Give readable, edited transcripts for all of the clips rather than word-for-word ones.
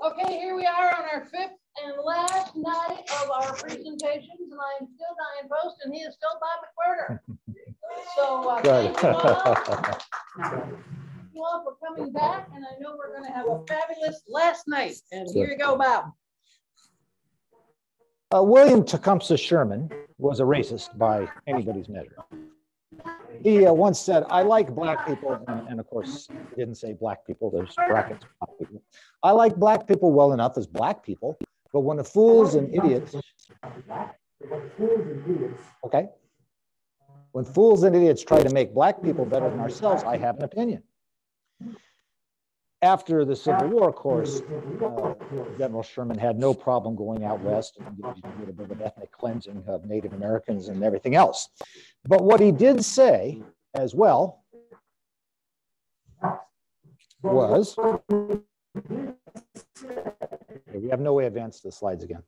Okay, here we are on our fifth and last night of our presentations, and I'm still Diane Post, and he is still Bob McWhirter. So thank you all for coming back, and I know we're going to have a fabulous last night. And here you go, Bob. William Tecumseh Sherman was a racist by anybody's measure. He once said, I like black people, and of course, he didn't say black people, there's brackets, black people. I like black people well enough as black people, but when the fools and idiots, okay, when fools and idiots try to make black people better than ourselves, I have an opinion. After the Civil War, of course, General Sherman had no problem going out west and doing a little bit of ethnic cleansing of Native Americans and everything else. But what he did say as well was, okay, we have no way to advance the slides again.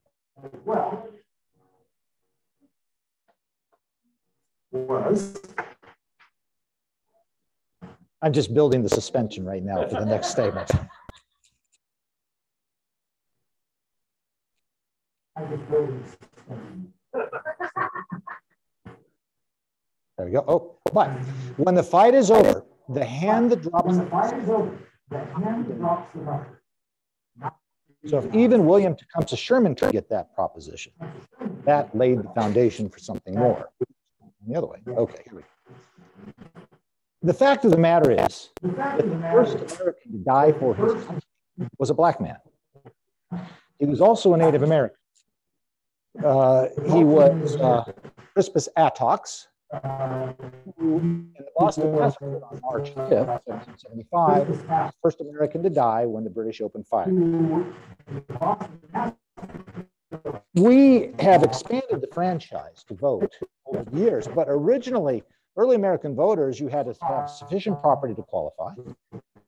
I'm just building the suspension right now for the next statement. There we go. Oh, but when the fight is over, the hand that drops the So if even William Tecumseh Sherman could get that proposition, that laid the foundation for something more. The other way. Okay, here we go. The fact of the matter is that the first American to die for his country was a black man. He was also a Native American. He was Crispus Attucks, who in the Boston Massacre on March 5th, 1775, was the first American to die when the British opened fire. We have expanded the franchise to vote over the years, but originally, early American voters, you had to have sufficient property to qualify.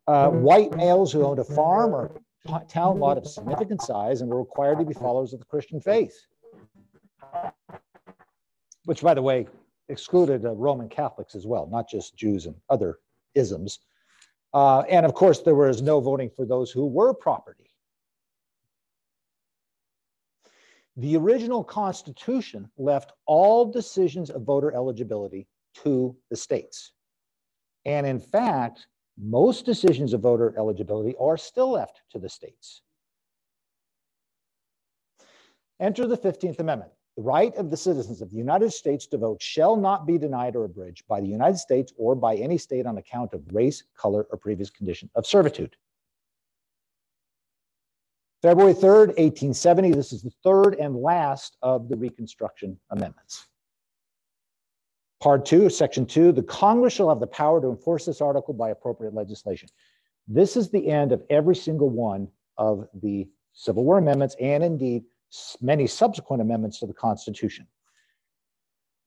White males who owned a farm or town lot of significant size and were required to be followers of the Christian faith, which, by the way, excluded Roman Catholics as well, not just Jews and other isms. And of course, there was no voting for those who were property. The original Constitution left all decisions of voter eligibility to the states. And in fact, most decisions of voter eligibility are still left to the states. Enter the 15th Amendment. The right of the citizens of the United States to vote shall not be denied or abridged by the United States or by any state on account of race, color, or previous condition of servitude. February 3rd, 1870, this is the third and last of the Reconstruction Amendments. Part 2, Section 2, the Congress shall have the power to enforce this article by appropriate legislation. This is the end of every single one of the Civil War amendments and indeed many subsequent amendments to the Constitution.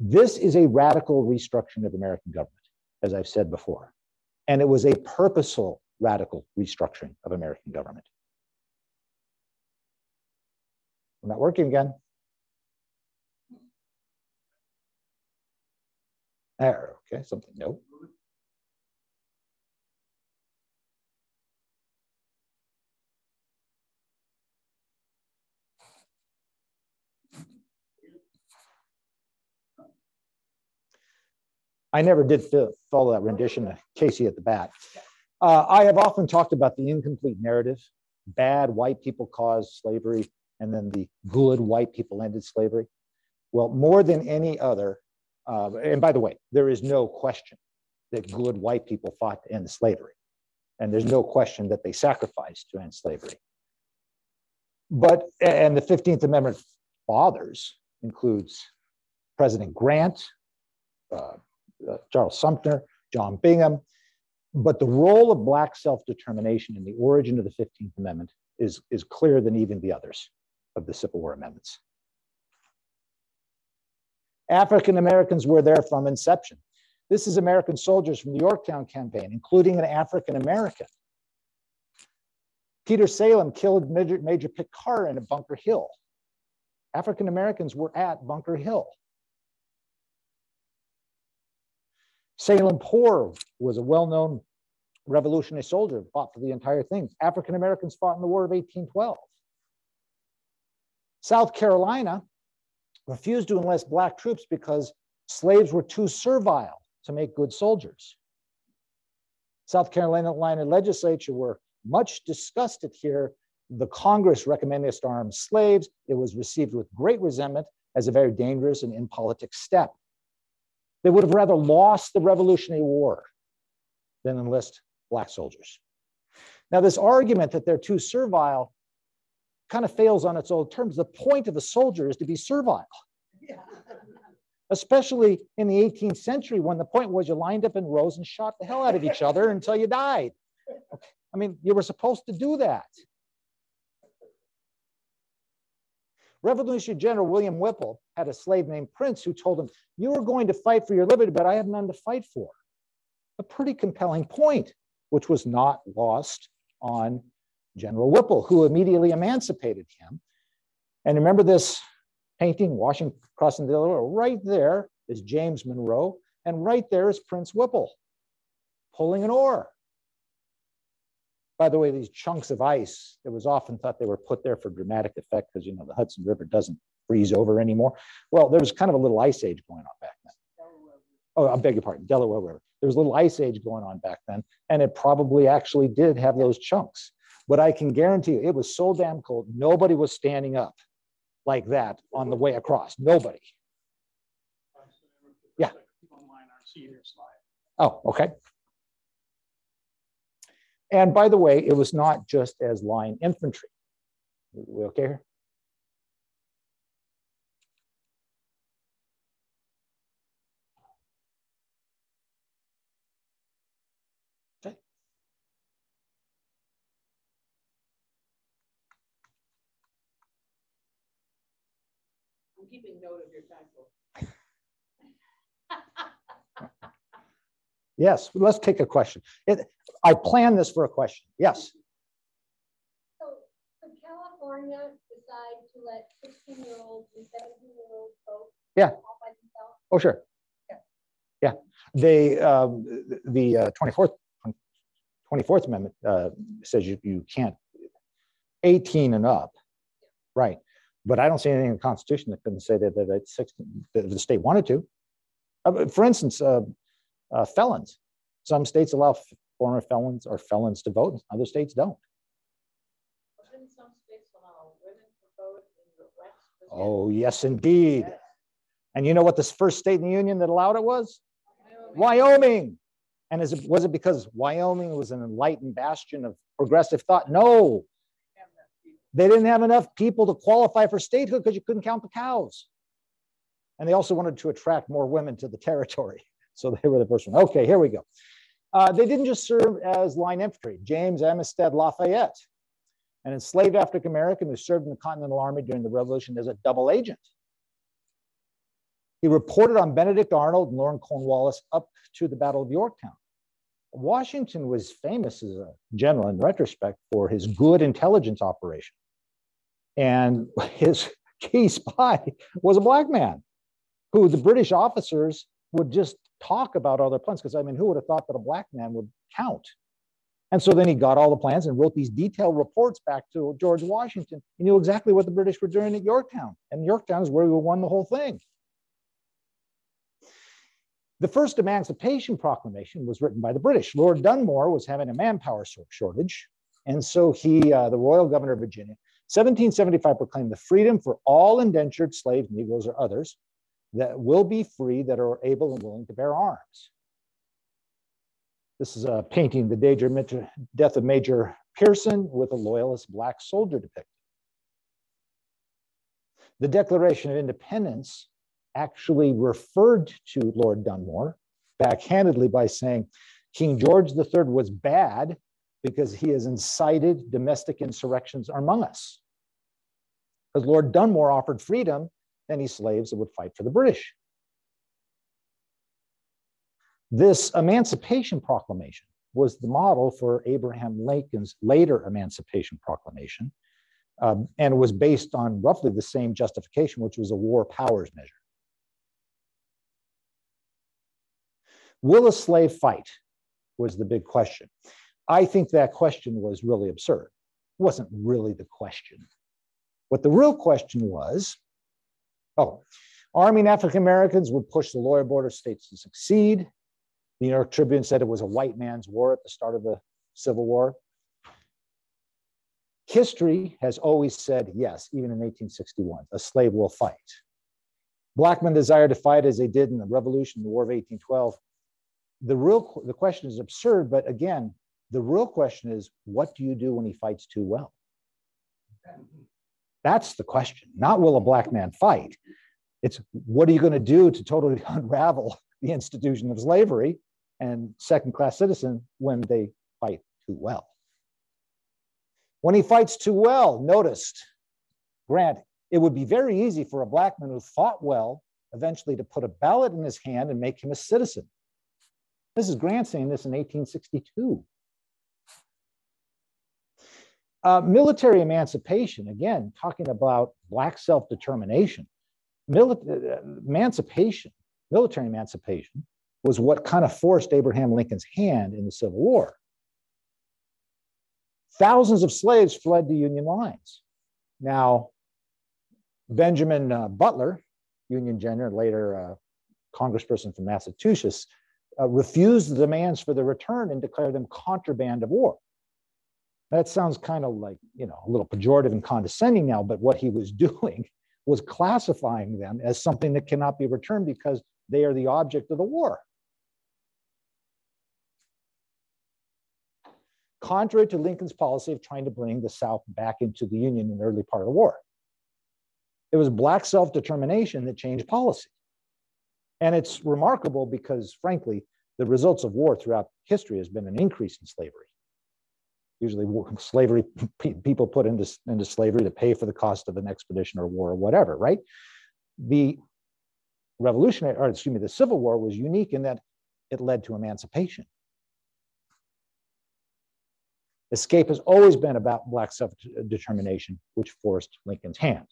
This is a radical restructuring of American government, as I've said before, and it was a purposeful radical restructuring of American government. We're not working again. There, okay, something, no. I never did follow that rendition of Casey at the back. I have often talked about the incomplete narrative. Bad white people caused slavery, and then the good white people ended slavery. Well, more than any other, and by the way, there is no question that good white people fought to end slavery. And there's no question that they sacrificed to end slavery. But, and the 15th Amendment fathers includes President Grant, Charles Sumter, John Bingham. But the role of Black self-determination in the origin of the 15th Amendment is clearer than even the others of the Civil War amendments. African Americans were there from inception. This is American soldiers from the Yorktown campaign, including an African American. Peter Salem killed Major Picard at Bunker Hill. African Americans were at Bunker Hill. Salem Poor was a well-known Revolutionary soldier fought for the entire thing. African Americans fought in the War of 1812. South Carolina refused to enlist black troops because slaves were too servile to make good soldiers. South Carolina legislature were much disgusted here. The Congress recommended us to arm slaves. It was received with great resentment as a very dangerous and impolitic step. They would have rather lost the Revolutionary War than enlist black soldiers. Now, this argument that they're too servile kind of fails on its own terms. The point of a soldier is to be servile, especially in the 18th century when the point was you lined up in rows and shot the hell out of each other until you died. Okay. I mean, you were supposed to do that. Revolutionary General William Whipple had a slave named Prince who told him, "You are going to fight for your liberty, but I have none to fight for." A pretty compelling point, which was not lost on General Whipple, who immediately emancipated him. And remember this painting, Washington crossing the Delaware? Right there is James Monroe, and right there is Prince Whipple pulling an oar. By the way, these chunks of ice, it was often thought they were put there for dramatic effect because, you know, the Hudson River doesn't freeze over anymore. Well, there was kind of a little ice age going on back then. Oh, I beg your pardon, Delaware River. There was a little ice age going on back then, and it probably actually did have those chunks. But I can guarantee you, it was so damn cold, nobody was standing up like that on the way across. Nobody. Yeah. Oh, okay. And by the way, it was not just as line infantry. We okay here? Okay. I'm keeping note of your title. Yes, let's take a question. I planned this for a question. Yes. So could California decide to let 16-year-olds and 17-year-olds vote? Yeah. All by themselves? Oh, sure. Yeah. They, the 24th Amendment says you can't, 18 and up, right? But I don't see anything in the Constitution that couldn't say that 16, that the state wanted to. For instance, felons. Some states allow former felons or felons to vote, other states don't. But didn't some states allow women to vote in the West? Oh, yes, indeed. Yes. And you know what the first state in the union that allowed it was? Wyoming. And was it because Wyoming was an enlightened bastion of progressive thought? No. They didn't have enough people to qualify for statehood because you couldn't count the cows. And they also wanted to attract more women to the territory. So they were the first one. Okay, here we go. They didn't just serve as line infantry. James Amistad Lafayette, an enslaved African American who served in the Continental Army during the Revolution as a double agent. He reported on Benedict Arnold and Lord Cornwallis up to the Battle of Yorktown. Washington was famous as a general in retrospect for his good intelligence operation. And his key spy was a black man who the British officers would just talk about all their plans, because I mean, who would have thought that a black man would count? And so then he got all the plans and wrote these detailed reports back to George Washington. He knew exactly what the British were doing at Yorktown, and Yorktown is where we won the whole thing. The first Emancipation Proclamation was written by the British. Lord Dunmore was having a manpower shortage, and so he, the Royal Governor of Virginia, 1775 proclaimed the freedom for all indentured slaves, Negroes or others, that will be free, that are able and willing to bear arms. This is a painting, the death of Major Pearson with a loyalist black soldier depicted. The Declaration of Independence actually referred to Lord Dunmore backhandedly by saying King George III was bad because he has incited domestic insurrections among us. Because Lord Dunmore offered freedom, any slaves that would fight for the British. This Emancipation Proclamation was the model for Abraham Lincoln's later Emancipation Proclamation, and was based on roughly the same justification, which was a war powers measure. Will a slave fight? was the big question. I think that question was really absurd. It wasn't really the question. What the real question was, arming African Americans would push the lower border states to succeed. The New York Tribune said it was a white man's war at the start of the Civil War. History has always said yes, even in 1861, a slave will fight. Black men desire to fight as they did in the Revolution, the War of 1812. The question is absurd, but again, the real question is, what do you do when he fights too well? That's the question. Not will a black man fight? It's what are you going to do to totally unravel the institution of slavery and second-class citizen when they fight too well? When he fights too well, noticed, Grant, it would be very easy for a black man who fought well eventually to put a ballot in his hand and make him a citizen. This is Grant saying this in 1862. Military emancipation, again, talking about black self-determination. Military emancipation was what kind of forced Abraham Lincoln's hand in the Civil War. Thousands of slaves fled the Union lines. Now, Benjamin Butler, Union general, later congressperson from Massachusetts, refused the demands for their return and declared them contraband of war. That sounds kind of like, a little pejorative and condescending now, but what he was doing was classifying them as something that cannot be returned because they are the object of the war. Contrary to Lincoln's policy of trying to bring the South back into the Union in the early part of the war. It was black self-determination that changed policy. And it's remarkable because, frankly, the results of war throughout history has been an increase in slavery. Usually slavery, people put into slavery to pay for the cost of an expedition or war or whatever, right? The the Civil War was unique in that it led to emancipation. Escape has always been about black self-determination, which forced Lincoln's hand.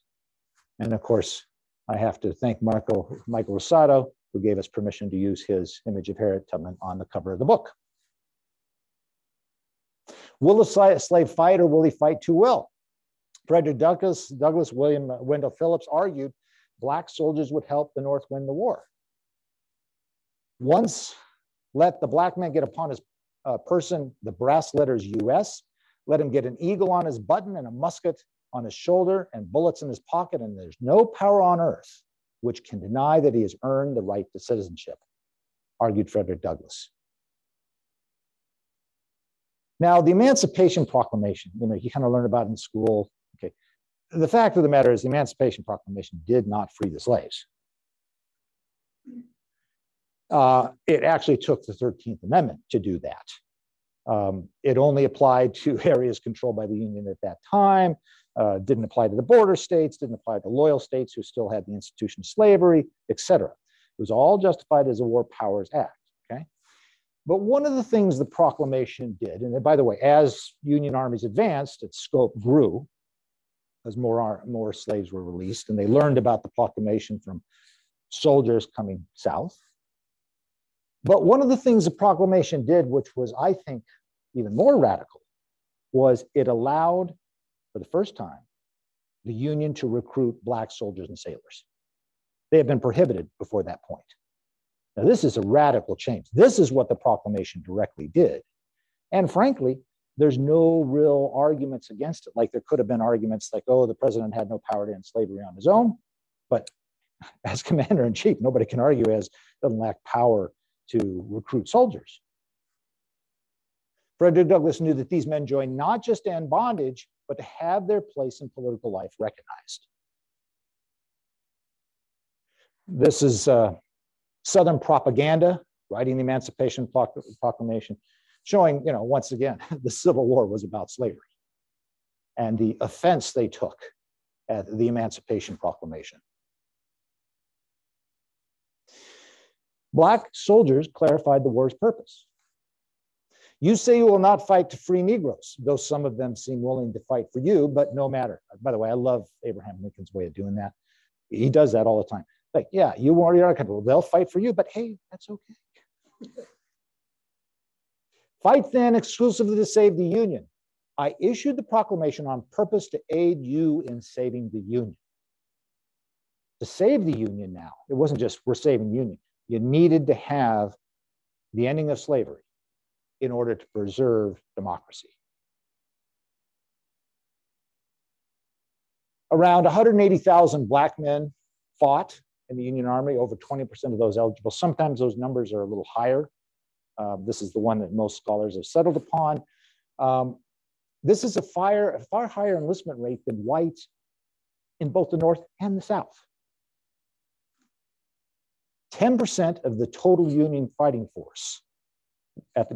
And of course, I have to thank Michael Rosado, who gave us permission to use his image of Harriet Tubman on the cover of the book. Will a slave fight or will he fight too well? Frederick Douglass, William Wendell Phillips argued black soldiers would help the North win the war. Once let the black man get upon his person the brass letters US, let him get an eagle on his button and a musket on his shoulder and bullets in his pocket, and there's no power on earth which can deny that he has earned the right to citizenship, argued Frederick Douglass. Now, the Emancipation Proclamation, you kind of learn about it in school. Okay, the fact of the matter is the Emancipation Proclamation did not free the slaves. It actually took the 13th Amendment to do that. It only applied to areas controlled by the Union at that time, didn't apply to the border states, didn't apply to loyal states who still had the institution of slavery, etc. It was all justified as a War Powers Act, okay? But one of the things the proclamation did, and by the way, as Union armies advanced, its scope grew as more slaves were released, and they learned about the proclamation from soldiers coming south. But one of the things the proclamation did, which was, I think, even more radical, was it allowed, for the first time, the Union to recruit black soldiers and sailors. They had been prohibited before that point. Now, this is a radical change. This is what the proclamation directly did. And frankly, there's no real arguments against it. Like there could have been arguments like, oh, the president had no power to end slavery on his own. But as commander-in-chief, nobody can argue as doesn't lack power to recruit soldiers. Frederick Douglass knew that these men joined not just to end bondage, but to have their place in political life recognized. This is Southern propaganda, writing the Emancipation Proclamation, showing, once again, the Civil War was about slavery and the offense they took at the Emancipation Proclamation. Black soldiers clarified the war's purpose. You say you will not fight to free Negroes, though some of them seem willing to fight for you, but no matter. By the way, I love Abraham Lincoln's way of doing that. He does that all the time. Like, yeah, you want your country, well, they'll fight for you, but hey, that's okay. Fight then exclusively to save the Union. I issued the proclamation on purpose to aid you in saving the Union. To save the Union now, it wasn't just we're saving the Union. You needed to have the ending of slavery in order to preserve democracy. Around 180,000 black men fought in the Union Army, over 20% of those eligible. Sometimes those numbers are a little higher. This is the one that most scholars have settled upon. This is a far higher enlistment rate than whites in both the North and the South. 10% of the total Union fighting force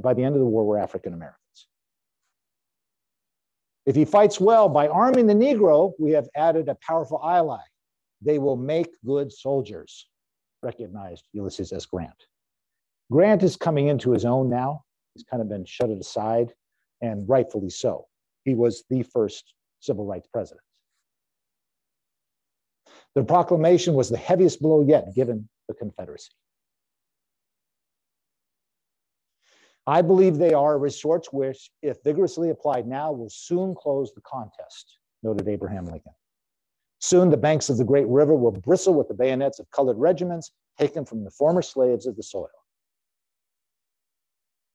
by the end of the war were African Americans. If he fights well by arming the Negro, we have added a powerful ally. They will make good soldiers, recognized Ulysses S. Grant. Grant is coming into his own now. He's kind of been shutted aside, and rightfully so. He was the first civil rights president. The proclamation was the heaviest blow yet given the Confederacy. I believe they are resorts which, if vigorously applied now, will soon close the contest, noted Abraham Lincoln. Soon the banks of the great river will bristle with the bayonets of colored regiments taken from the former slaves of the soil.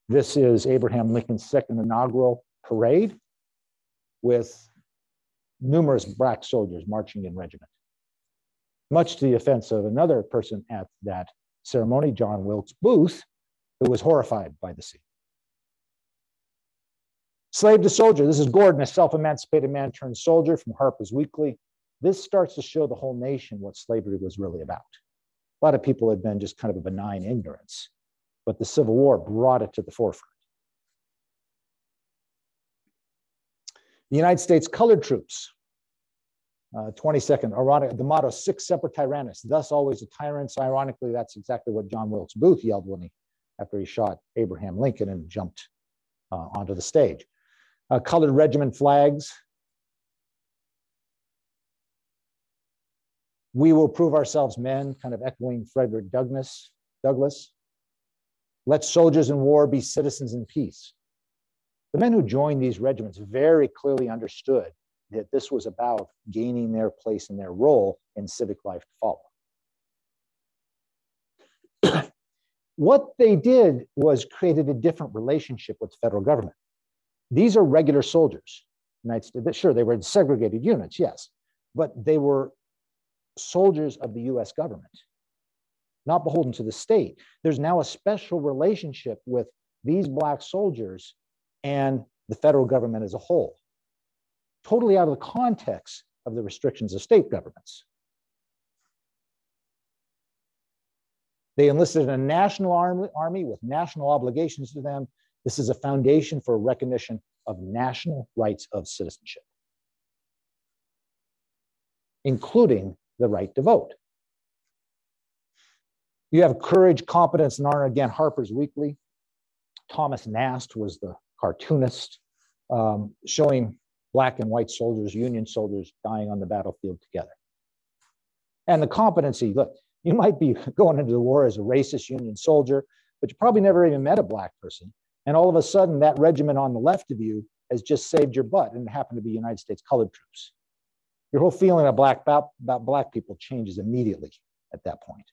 This is Abraham Lincoln's second inaugural parade with numerous black soldiers marching in regiment. Much to the offense of another person at that ceremony, John Wilkes Booth, who was horrified by the scene. Slave to soldier. This is Gordon, a self-emancipated man turned soldier from Harper's Weekly. This starts to show the whole nation what slavery was really about. A lot of people had been just kind of a benign ignorance, but the Civil War brought it to the forefront. The United States colored troops. 22nd, ironic, the motto, sic semper tyrannis, thus always a tyrant. Ironically, that's exactly what John Wilkes Booth yelled after he shot Abraham Lincoln and jumped onto the stage. Colored regiment flags. We will prove ourselves men, kind of echoing Frederick Douglass. Let soldiers in war be citizens in peace. The men who joined these regiments very clearly understood that this was about gaining their place and their role in civic life to follow. What they did was created a different relationship with the federal government. These are regular soldiers. Sure, they were in segregated units, yes, but they were soldiers of the US government, not beholden to the state. There's now a special relationship with these black soldiers and the federal government as a whole, totally out of the context of the restrictions of state governments. They enlisted in a national army with national obligations to them. This is a foundation for recognition of national rights of citizenship, including the right to vote. You have courage, competence, and honor. Again, Harper's Weekly. Thomas Nast was the cartoonist, showing black and white soldiers, Union soldiers, dying on the battlefield together. And the competency, look, you might be going into the war as a racist Union soldier, but you probably never even met a black person. And all of a sudden, that regiment on the left of you has just saved your butt, and it happened to be United States colored troops. Your whole feeling about black people changes immediately at that point.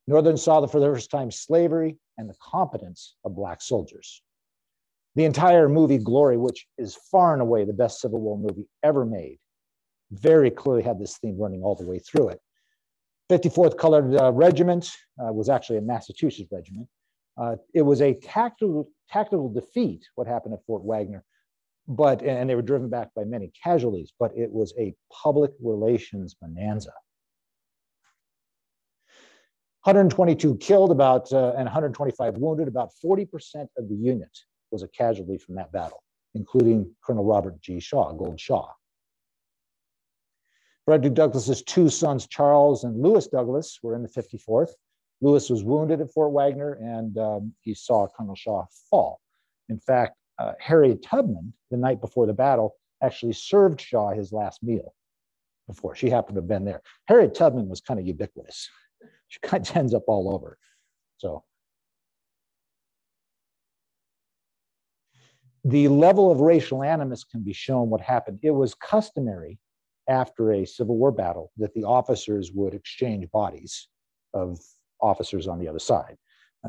Northern saw for the first time slavery and the competence of black soldiers. The entire movie Glory, which is far and away the best Civil War movie ever made, very clearly had this theme running all the way through it. 54th Colored Regiment was actually a Massachusetts regiment. It was a tactical defeat, what happened at Fort Wagner, and they were driven back by many casualties, but it was a public relations bonanza. 122 killed and 125 wounded. About 40% of the unit was a casualty from that battle, including Colonel Robert G. Shaw, Gold Shaw. Frederick Douglass's two sons, Charles and Lewis Douglass, were in the 54th. Lewis was wounded at Fort Wagner, and he saw Colonel Shaw fall. In fact, Harriet Tubman, the night before the battle, actually served Shaw his last meal before. She happened to have been there. Harriet Tubman was kind of ubiquitous. She kind of ends up all over. So The level of racial animus can be shown what happened. It was customary after a Civil War battle that the officers would exchange bodies of officers on the other side.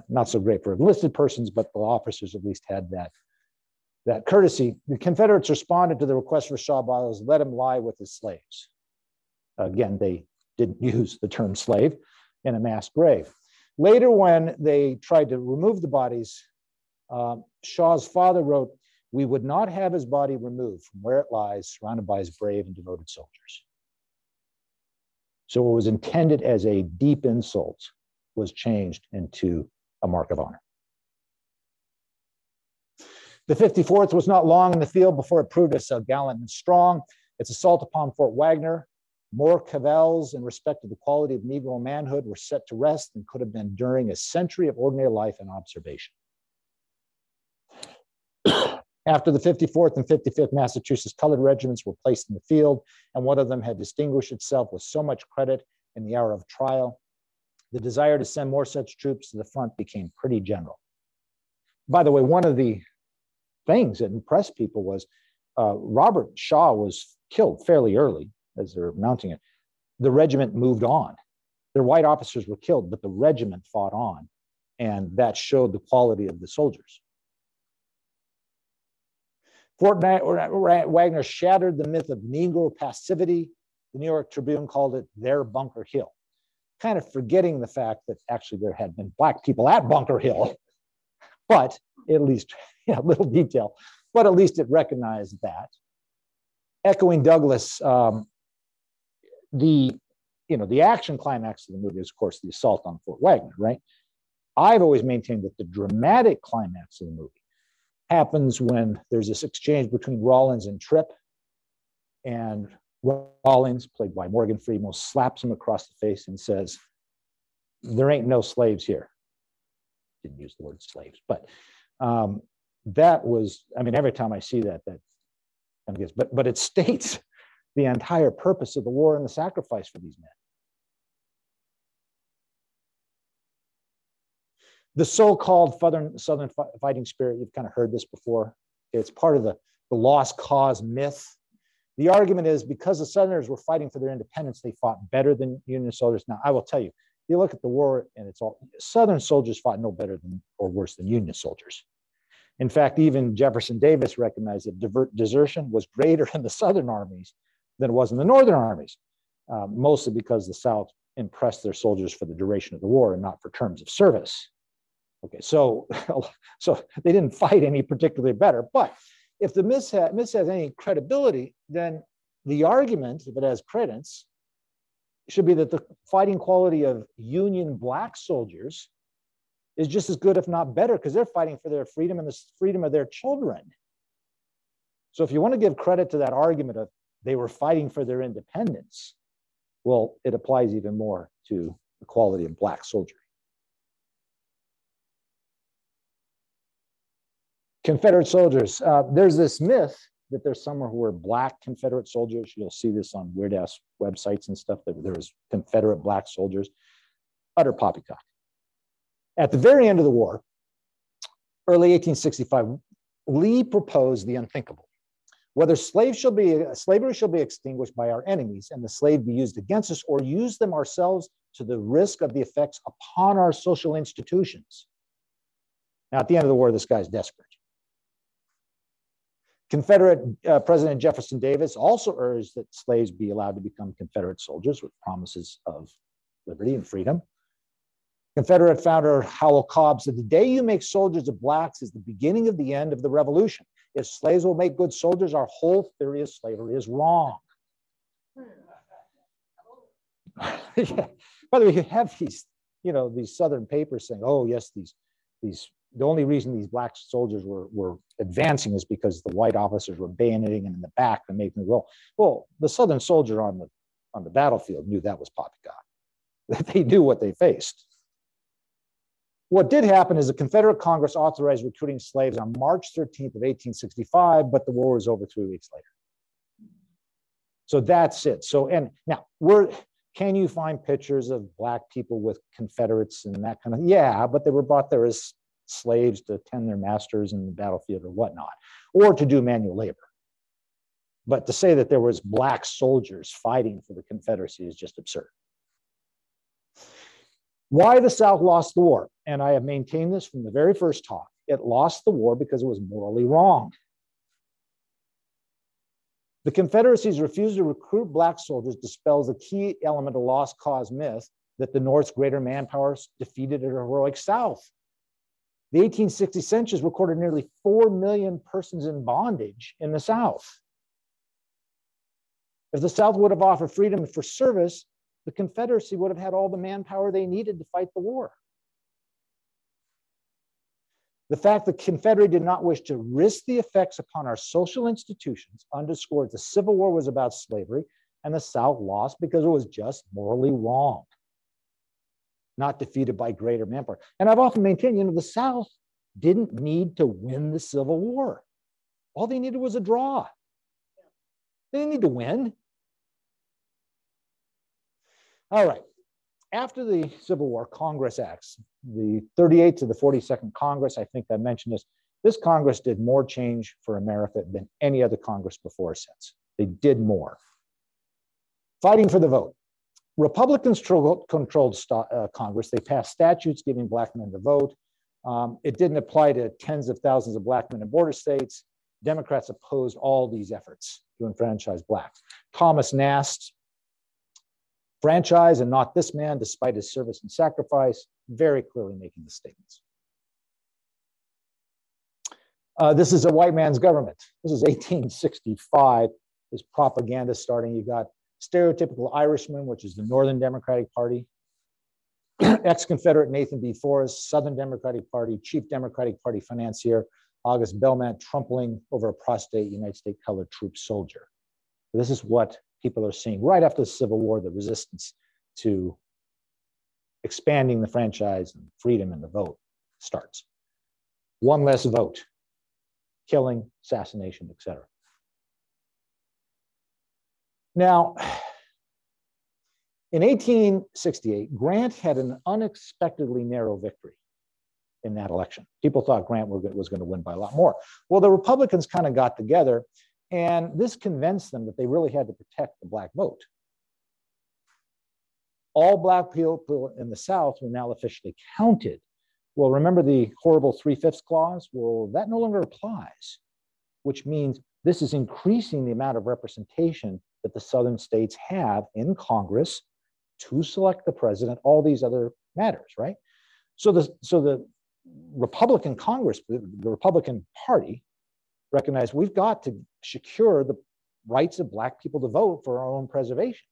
Not so great for enlisted persons, but the officers at least had that courtesy. The Confederates responded to the request for Shaw bodies, let him lie with his slaves. Again, they didn't use the term slave in a mass grave. Later, when they tried to remove the bodies, Shaw's father wrote, "We would not have his body removed from where it lies, surrounded by his brave and devoted soldiers." So what was intended as a deep insult was changed into a mark of honor. The 54th was not long in the field before it proved itself gallant and strong. Its assault upon Fort Wagner, more cavils in respect to the quality of Negro manhood were set to rest than could have been during a century of ordinary life and observation. After the 54th and 55th Massachusetts colored regiments were placed in the field, and one of them had distinguished itself with so much credit in the hour of trial, the desire to send more such troops to the front became pretty general. By the way, one of the things that impressed people was Robert Shaw was killed fairly early as they're mounting it. The regiment moved on. Their white officers were killed, but the regiment fought on, and that showed the quality of the soldiers. Fort Wagner shattered the myth of Negro passivity. The New York Tribune called it their Bunker Hill, kind of forgetting the fact that actually there had been Black people at Bunker Hill, but at least, yeah, little detail, but at least it recognized that. Echoing Douglas, the action climax of the movie is, of course, the assault on Fort Wagner, right? I've always maintained that the dramatic climax of the movie happens when there's this exchange between Rawlins and Tripp, and Rawlins, played by Morgan Freeman, slaps him across the face and says, "There ain't no slaves here." Didn't use the word slaves, but that was, I mean, every time I see that but it states the entire purpose of the war and the sacrifice for these men. The so-called Southern fighting spirit, you've kind of heard this before. It's part of the lost cause myth. The argument is because the Southerners were fighting for their independence, they fought better than Union soldiers. Now, I will tell you, you look at the war and it's all, Southern soldiers fought no better than or worse than Union soldiers. In fact, even Jefferson Davis recognized that desertion was greater in the Southern armies than it was in the Northern armies, mostly because the South impressed their soldiers for the duration of the war and not for terms of service. Okay, so they didn't fight any particularly better. But if the myth has any credibility, then the argument, if it has credence, should be that the fighting quality of Union Black soldiers is just as good, if not better, because they're fighting for their freedom and the freedom of their children. So if you want to give credit to that argument of they were fighting for their independence, well, it applies even more to the quality of Black soldiery. Confederate soldiers. There's this myth that there's somewhere who were Black Confederate soldiers. You'll see this on weird-ass websites and stuff, that there was Confederate Black soldiers. Utter poppycock. At the very end of the war, early 1865, Lee proposed the unthinkable. Whether slavery shall be extinguished by our enemies and the slave be used against us, or use them ourselves to the risk of the effects upon our social institutions. Now, at the end of the war, this guy's desperate. Confederate President Jefferson Davis also urged that slaves be allowed to become Confederate soldiers with promises of liberty and freedom. Confederate founder Howell Cobb said, "The day you make soldiers of Blacks is the beginning of the end of the revolution. If slaves will make good soldiers, our whole theory of slavery is wrong." Yeah. By the way, you have these, these Southern papers saying, "Oh yes, the only reason these Black soldiers were advancing is because the white officers were bayoneting them in the back and making them roll." Well, the Southern soldier on the battlefield knew that was poppycock. They knew what they faced. What did happen is the Confederate Congress authorized recruiting slaves on March 13th of 1865, but the war was over 3 weeks later. So that's it. So, and now, can you find pictures of Black people with Confederates and that kind of, yeah, but they were brought there as slaves to tend their masters in the battlefield or whatnot, or to do manual labor. But to say that there was black soldiers fighting for the Confederacy is just absurd. Why the South lost the war, and I have maintained this from the very first talk, it lost the war because it was morally wrong. The Confederacy's refusal to recruit black soldiers dispels the key element of lost cause myth that the North's greater manpower defeated a heroic South. The 1860 census recorded nearly 4 million persons in bondage in the South. If the South would have offered freedom for service, the Confederacy would have had all the manpower they needed to fight the war. The fact that the Confederacy did not wish to risk the effects upon our social institutions underscores the Civil War was about slavery, and the South lost because it was just morally wrong, not defeated by greater manpower. And I've often maintained, the South didn't need to win the Civil War. All they needed was a draw. They didn't need to win. All right. After the Civil War, Congress acts. The 38th to the 42nd Congress, I think I mentioned this. This Congress did more change for America than any other Congress before or since. They did more. Fighting for the vote. Republicans controlled Congress. They passed statutes giving black men the vote. It didn't apply to tens of thousands of black men in border states. Democrats opposed all these efforts to enfranchise blacks. Thomas Nast, franchise and not this man, despite his service and sacrifice, very clearly making the statements. This is a white man's government. This is 1865. There's propaganda starting. You got stereotypical Irishman, which is the Northern Democratic Party, ex-Confederate Nathan B. Forrest, Southern Democratic Party, Chief Democratic Party financier, August Belknap, trampling over a prostrate United States colored troop soldier. This is what people are seeing right after the Civil War, the resistance to expanding the franchise and freedom and the vote starts. One less vote, killing, assassination, etc. Now, in 1868, Grant had an unexpectedly narrow victory in that election. People thought Grant was going to win by a lot more. Well, the Republicans kind of got together, and this convinced them that they really had to protect the black vote. All black people in the South were now officially counted. Well, remember the horrible 3/5 clause? Well, that no longer applies, which means this is increasing the amount of representation that the Southern states have in Congress to select the president, all these other matters, right? So the Republican Congress, the Republican Party, recognized we've got to secure the rights of black people to vote for our own preservation.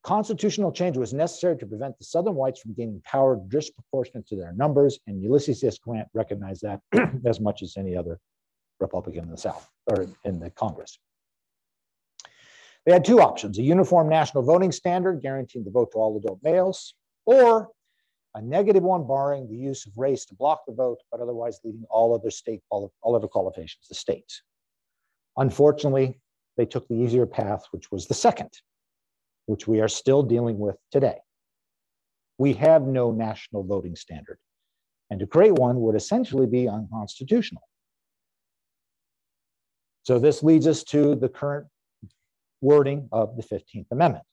Constitutional change was necessary to prevent the Southern whites from gaining power disproportionate to their numbers, and Ulysses S. Grant recognized that as much as any other Republican in the South, or in the Congress. They had two options: a uniform national voting standard guaranteeing the vote to all adult males, or a negative one barring the use of race to block the vote, but otherwise leaving all other qualifications to states. Unfortunately, they took the easier path, which was the second, which we are still dealing with today. We have no national voting standard, and to create one would essentially be unconstitutional. So this leads us to the current wording of the 15th Amendment.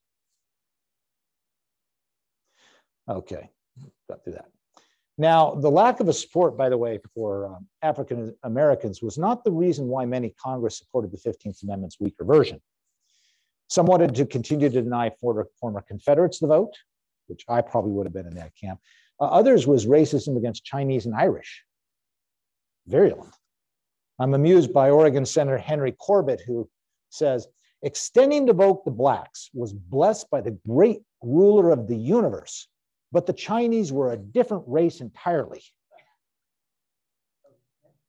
Okay, got through that. Now, the lack of a support, by the way, for African Americans was not the reason why many Congress supported the 15th Amendment's weaker version. Some wanted to continue to deny former Confederates the vote, which I probably would have been in that camp. Others was racism against Chinese and Irish. Virulent. I'm amused by Oregon Senator Henry Corbett, who says, extending the vote to blacks was blessed by the great ruler of the universe, but the Chinese were a different race entirely.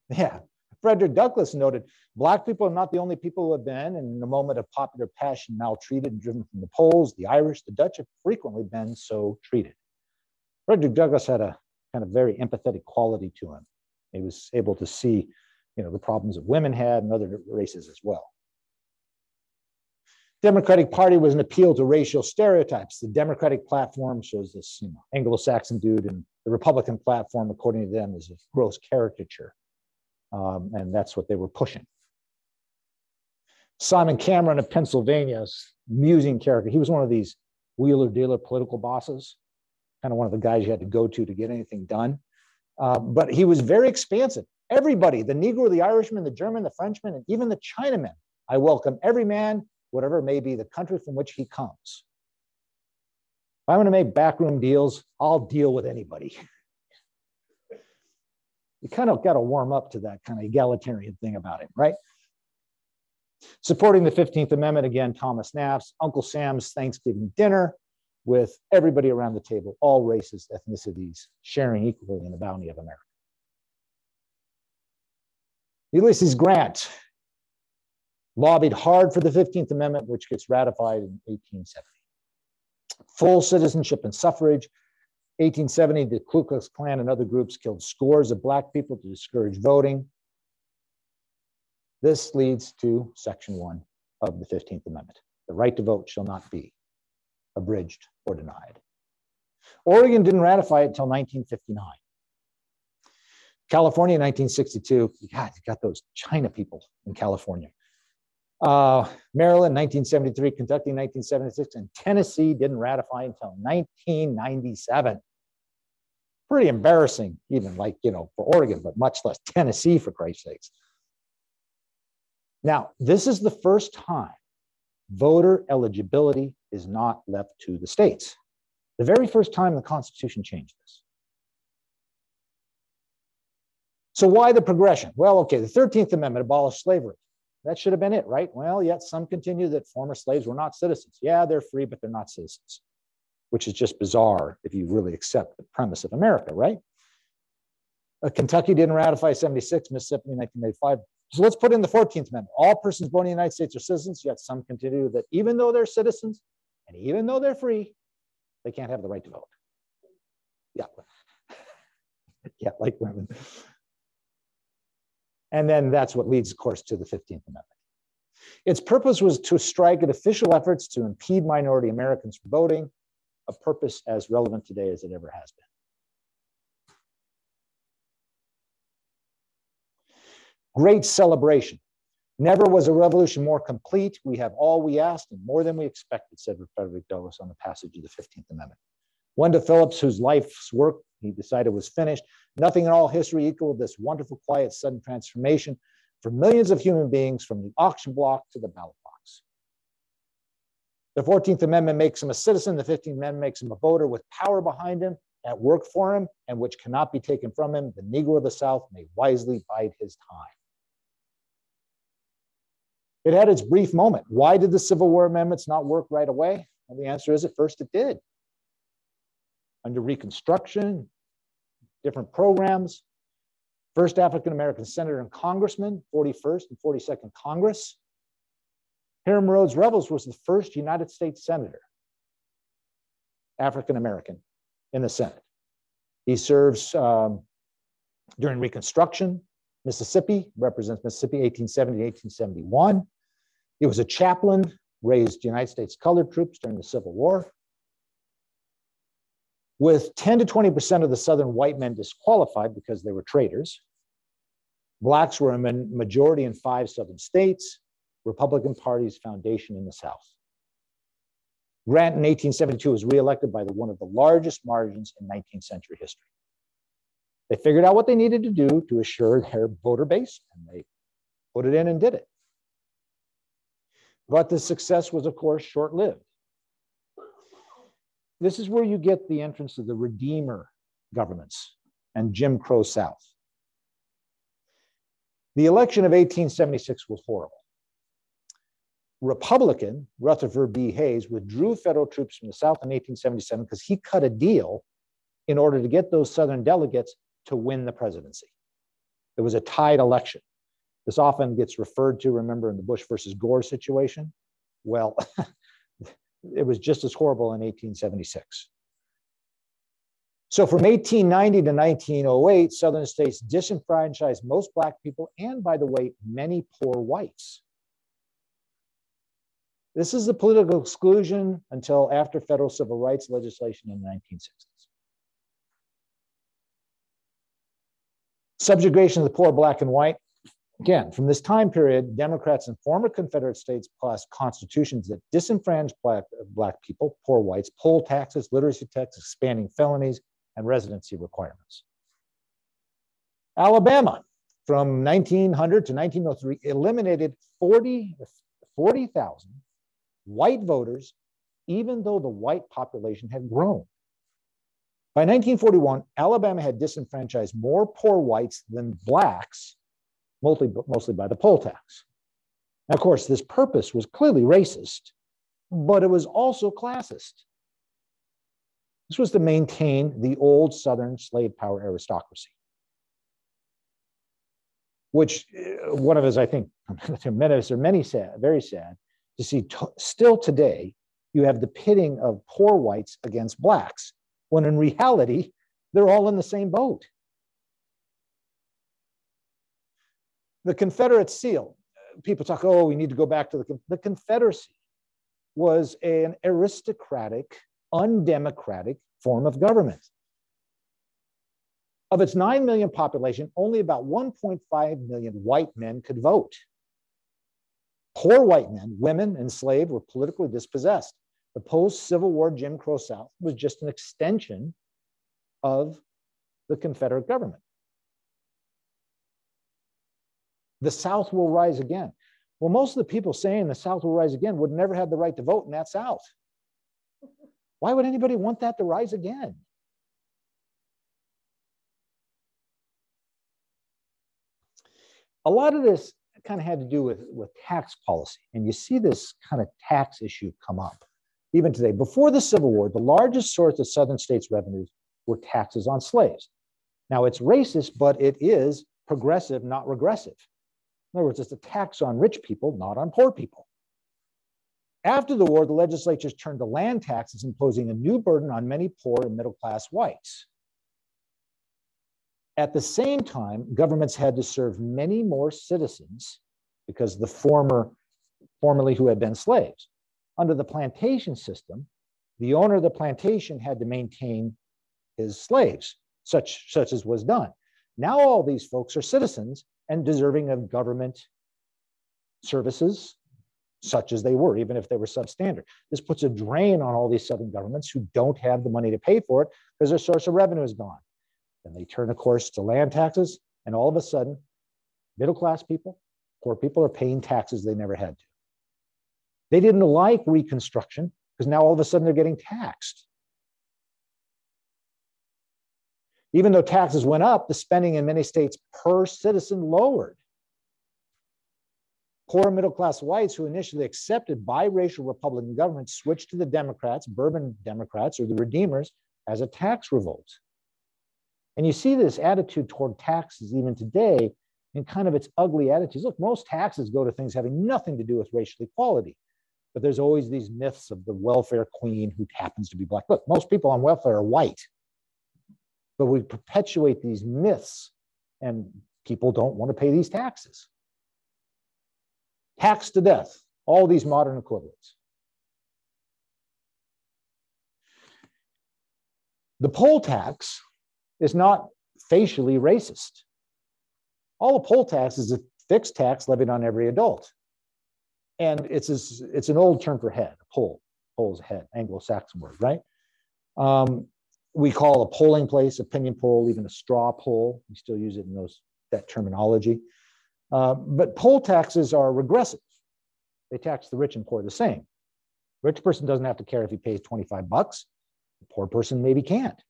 Yeah. Frederick Douglass noted, black people are not the only people who have been, in a moment of popular passion, maltreated and driven from the polls. The Irish, the Dutch have frequently been so treated. Frederick Douglass had a kind of very empathetic quality to him. He was able to see, the problems that women had and other races as well. Democratic Party was an appeal to racial stereotypes. The Democratic platform shows this Anglo-Saxon dude in The Republican platform, according to them, is a gross caricature. And that's what they were pushing. Simon Cameron of Pennsylvania, amusing character. He was one of these wheeler-dealer political bosses, kind of one of the guys you had to go to get anything done. But he was very expansive. Everybody, the Negro, the Irishman, the German, the Frenchman, and even the Chinaman, I welcome every man, whatever may be the country from which he comes. If I want to make backroom deals, I'll deal with anybody. You kind of got to warm up to that kind of egalitarian thing about it, right? Supporting the 15th Amendment, again, Thomas Naff's Uncle Sam's Thanksgiving dinner with everybody around the table, all races, ethnicities, sharing equally in the bounty of America. Ulysses Grant lobbied hard for the 15th Amendment, which gets ratified in 1870. Full citizenship and suffrage. 1870, the Ku Klux Klan and other groups killed scores of Black people to discourage voting. This leads to Section 1 of the 15th Amendment. The right to vote shall not be abridged or denied. Oregon didn't ratify it until 1959. California, 1962. God, you got those China people in California. Maryland, 1973. Kentucky, 1976. And Tennessee didn't ratify until 1997. Pretty embarrassing, even like, for Oregon, but much less Tennessee, for Christ's sakes. Now, this is the first time voter eligibility is not left to the states. The very first time the Constitution changed this. So why the progression? Well, okay, the 13th Amendment abolished slavery. That should have been it, right? Well, yet some continue that former slaves were not citizens. Yeah, they're free, but they're not citizens, which is just bizarre if you really accept the premise of America, right? Kentucky didn't ratify 76, Mississippi 1985. So let's put in the 14th Amendment. All persons born in the United States are citizens, yet some continue that even though they're citizens and even though they're free, they can't have the right to vote. Yeah. Yeah, like women. And then that's what leads, of course, to the 15th Amendment. Its purpose was to strike at official efforts to impede minority Americans from voting, a purpose as relevant today as it ever has been. Great celebration. Never was a revolution more complete. We have all we asked and more than we expected, said Frederick Douglass on the passage of the 15th Amendment. Wendell Phillips, whose life's work he decided was finished, nothing in all history equaled this wonderful, quiet, sudden transformation for millions of human beings from the auction block to the ballot box. The 14th Amendment makes him a citizen. The 15th Amendment makes him a voter with power behind him, at work for him, and which cannot be taken from him. The Negro of the South may wisely bide his time. It had its brief moment. Why did the Civil War amendments not work right away? Well, the answer is at first it did. Under Reconstruction, different programs, first African-American senator and congressman, 41st and 42nd Congress. Hiram Rhodes Revels was the first United States senator, African-American, in the Senate. He serves during Reconstruction. Mississippi, represents Mississippi, 1870 to 1871. He was a chaplain, raised United States colored troops during the Civil War. With 10 to 20% of the Southern white men disqualified because they were traitors, Blacks were a majority in 5 Southern states, Republican Party's foundation in the South. Grant in 1872 was reelected by one of the largest margins in 19th century history. They figured out what they needed to do to assure their voter base, and they put it in and did it. But the success was, of course, short-lived. This is where you get the entrance of the Redeemer governments and Jim Crow South. The election of 1876 was horrible. Republican Rutherford B. Hayes withdrew federal troops from the South in 1877 because he cut a deal in order to get those Southern delegates to win the presidency. It was a tied election. This often gets referred to, remember, in the Bush versus Gore situation. Well, it was just as horrible in 1876. So from 1890 to 1908, Southern states disenfranchised most Black people and, by the way, many poor whites. This is the political exclusion until after federal civil rights legislation in the 1960s. Subjugation of the poor, black and white. Again, from this time period, Democrats and former Confederate states passed constitutions that disenfranchised black people, poor whites, poll taxes, literacy taxes, expanding felonies, and residency requirements. Alabama, from 1900 to 1903, eliminated 40,000 white voters, even though the white population had grown. By 1941, Alabama had disenfranchised more poor whites than blacks, mostly by the poll tax. Now, of course, this purpose was clearly racist, but it was also classist. This was to maintain the old Southern slave power aristocracy, which one of us, I think, very sad to see still today, you have the pitting of poor whites against blacks, when in reality, they're all in the same boat. The Confederate seal, people talk, oh, we need to go back to the Confederacy was an aristocratic, undemocratic form of government. Of its 9 million population, only about 1.5 million white men could vote. Poor white men, women, and slaves were politically dispossessed. The post-Civil War Jim Crow South was just an extension of the Confederate government. The South will rise again. Well, most of the people saying the South will rise again would never have the right to vote in that South. Why would anybody want that to rise again? A lot of this kind of had to do with tax policy. And you see this kind of tax issue come up even today. Before the Civil War, the largest source of Southern states' revenues were taxes on slaves. Now, it's racist, but it is progressive, not regressive. In other words, it's a tax on rich people, not on poor people. After the war, the legislatures turned to land taxes, imposing a new burden on many poor and middle-class whites. At the same time, governments had to serve many more citizens because the formerly who had been slaves. Under the plantation system, the owner of the plantation had to maintain his slaves, such as was done. Now all these folks are citizens and deserving of government services, such as they were, even if they were substandard. This puts a drain on all these Southern governments who don't have the money to pay for it because their source of revenue is gone. And they turn, of course, to land taxes, and all of a sudden, middle-class people, poor people are paying taxes they never had to. They didn't like Reconstruction because now all of a sudden they're getting taxed. Even though taxes went up, the spending in many states per citizen lowered. Poor middle-class whites who initially accepted biracial Republican governments switched to the Democrats, Bourbon Democrats, or the Redeemers as a tax revolt. And you see this attitude toward taxes even today in kind of its ugly attitudes. Look, most taxes go to things having nothing to do with racial equality. But there's always these myths of the welfare queen who happens to be black. Look, most people on welfare are white. But we perpetuate these myths, and people don't want to pay these taxes. Taxed to death, all these modern equivalents. The poll tax is not facially racist. All a poll tax is a fixed tax levied on every adult. And it's an old term for head, poll. Poll is head, Anglo-Saxon word, right? We call a polling place, opinion poll, even a straw poll. We still use it in that terminology. But poll taxes are regressive. They tax the rich and poor the same. Rich person doesn't have to care if he pays 25 bucks. The poor person maybe can't.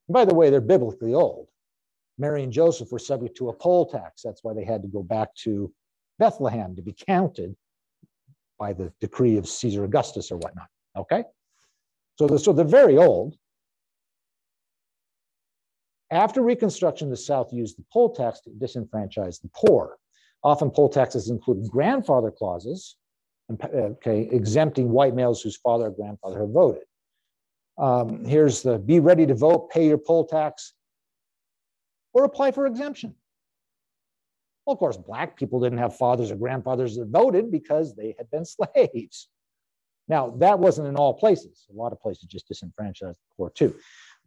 And by the way, they're biblically old. Mary and Joseph were subject to a poll tax. That's why they had to go back to Bethlehem to be counted by the decree of Caesar Augustus or whatnot, okay? So they're very old. After Reconstruction, the South used the poll tax to disenfranchise the poor. Often poll taxes included grandfather clauses, okay, exempting white males whose father or grandfather have voted. Here's the be ready to vote, pay your poll tax, or apply for exemption. Well, of course, black people didn't have fathers or grandfathers that voted because they had been slaves. Now, that wasn't in all places. A lot of places just disenfranchised the poor too.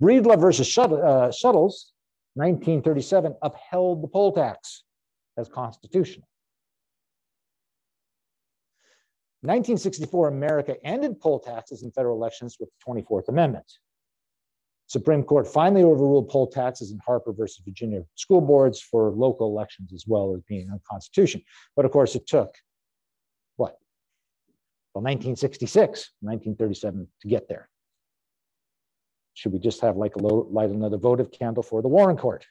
Breedlove versus Shuttles 1937 upheld the poll tax as constitutional. 1964, America ended poll taxes in federal elections with the 24th Amendment. Supreme Court finally overruled poll taxes in Harper versus Virginia school boards for local elections as well as being unconstitutional. But of course, it took, what? Well, 1966, 1937 to get there. Should we just have like light another votive candle for the Warren Court?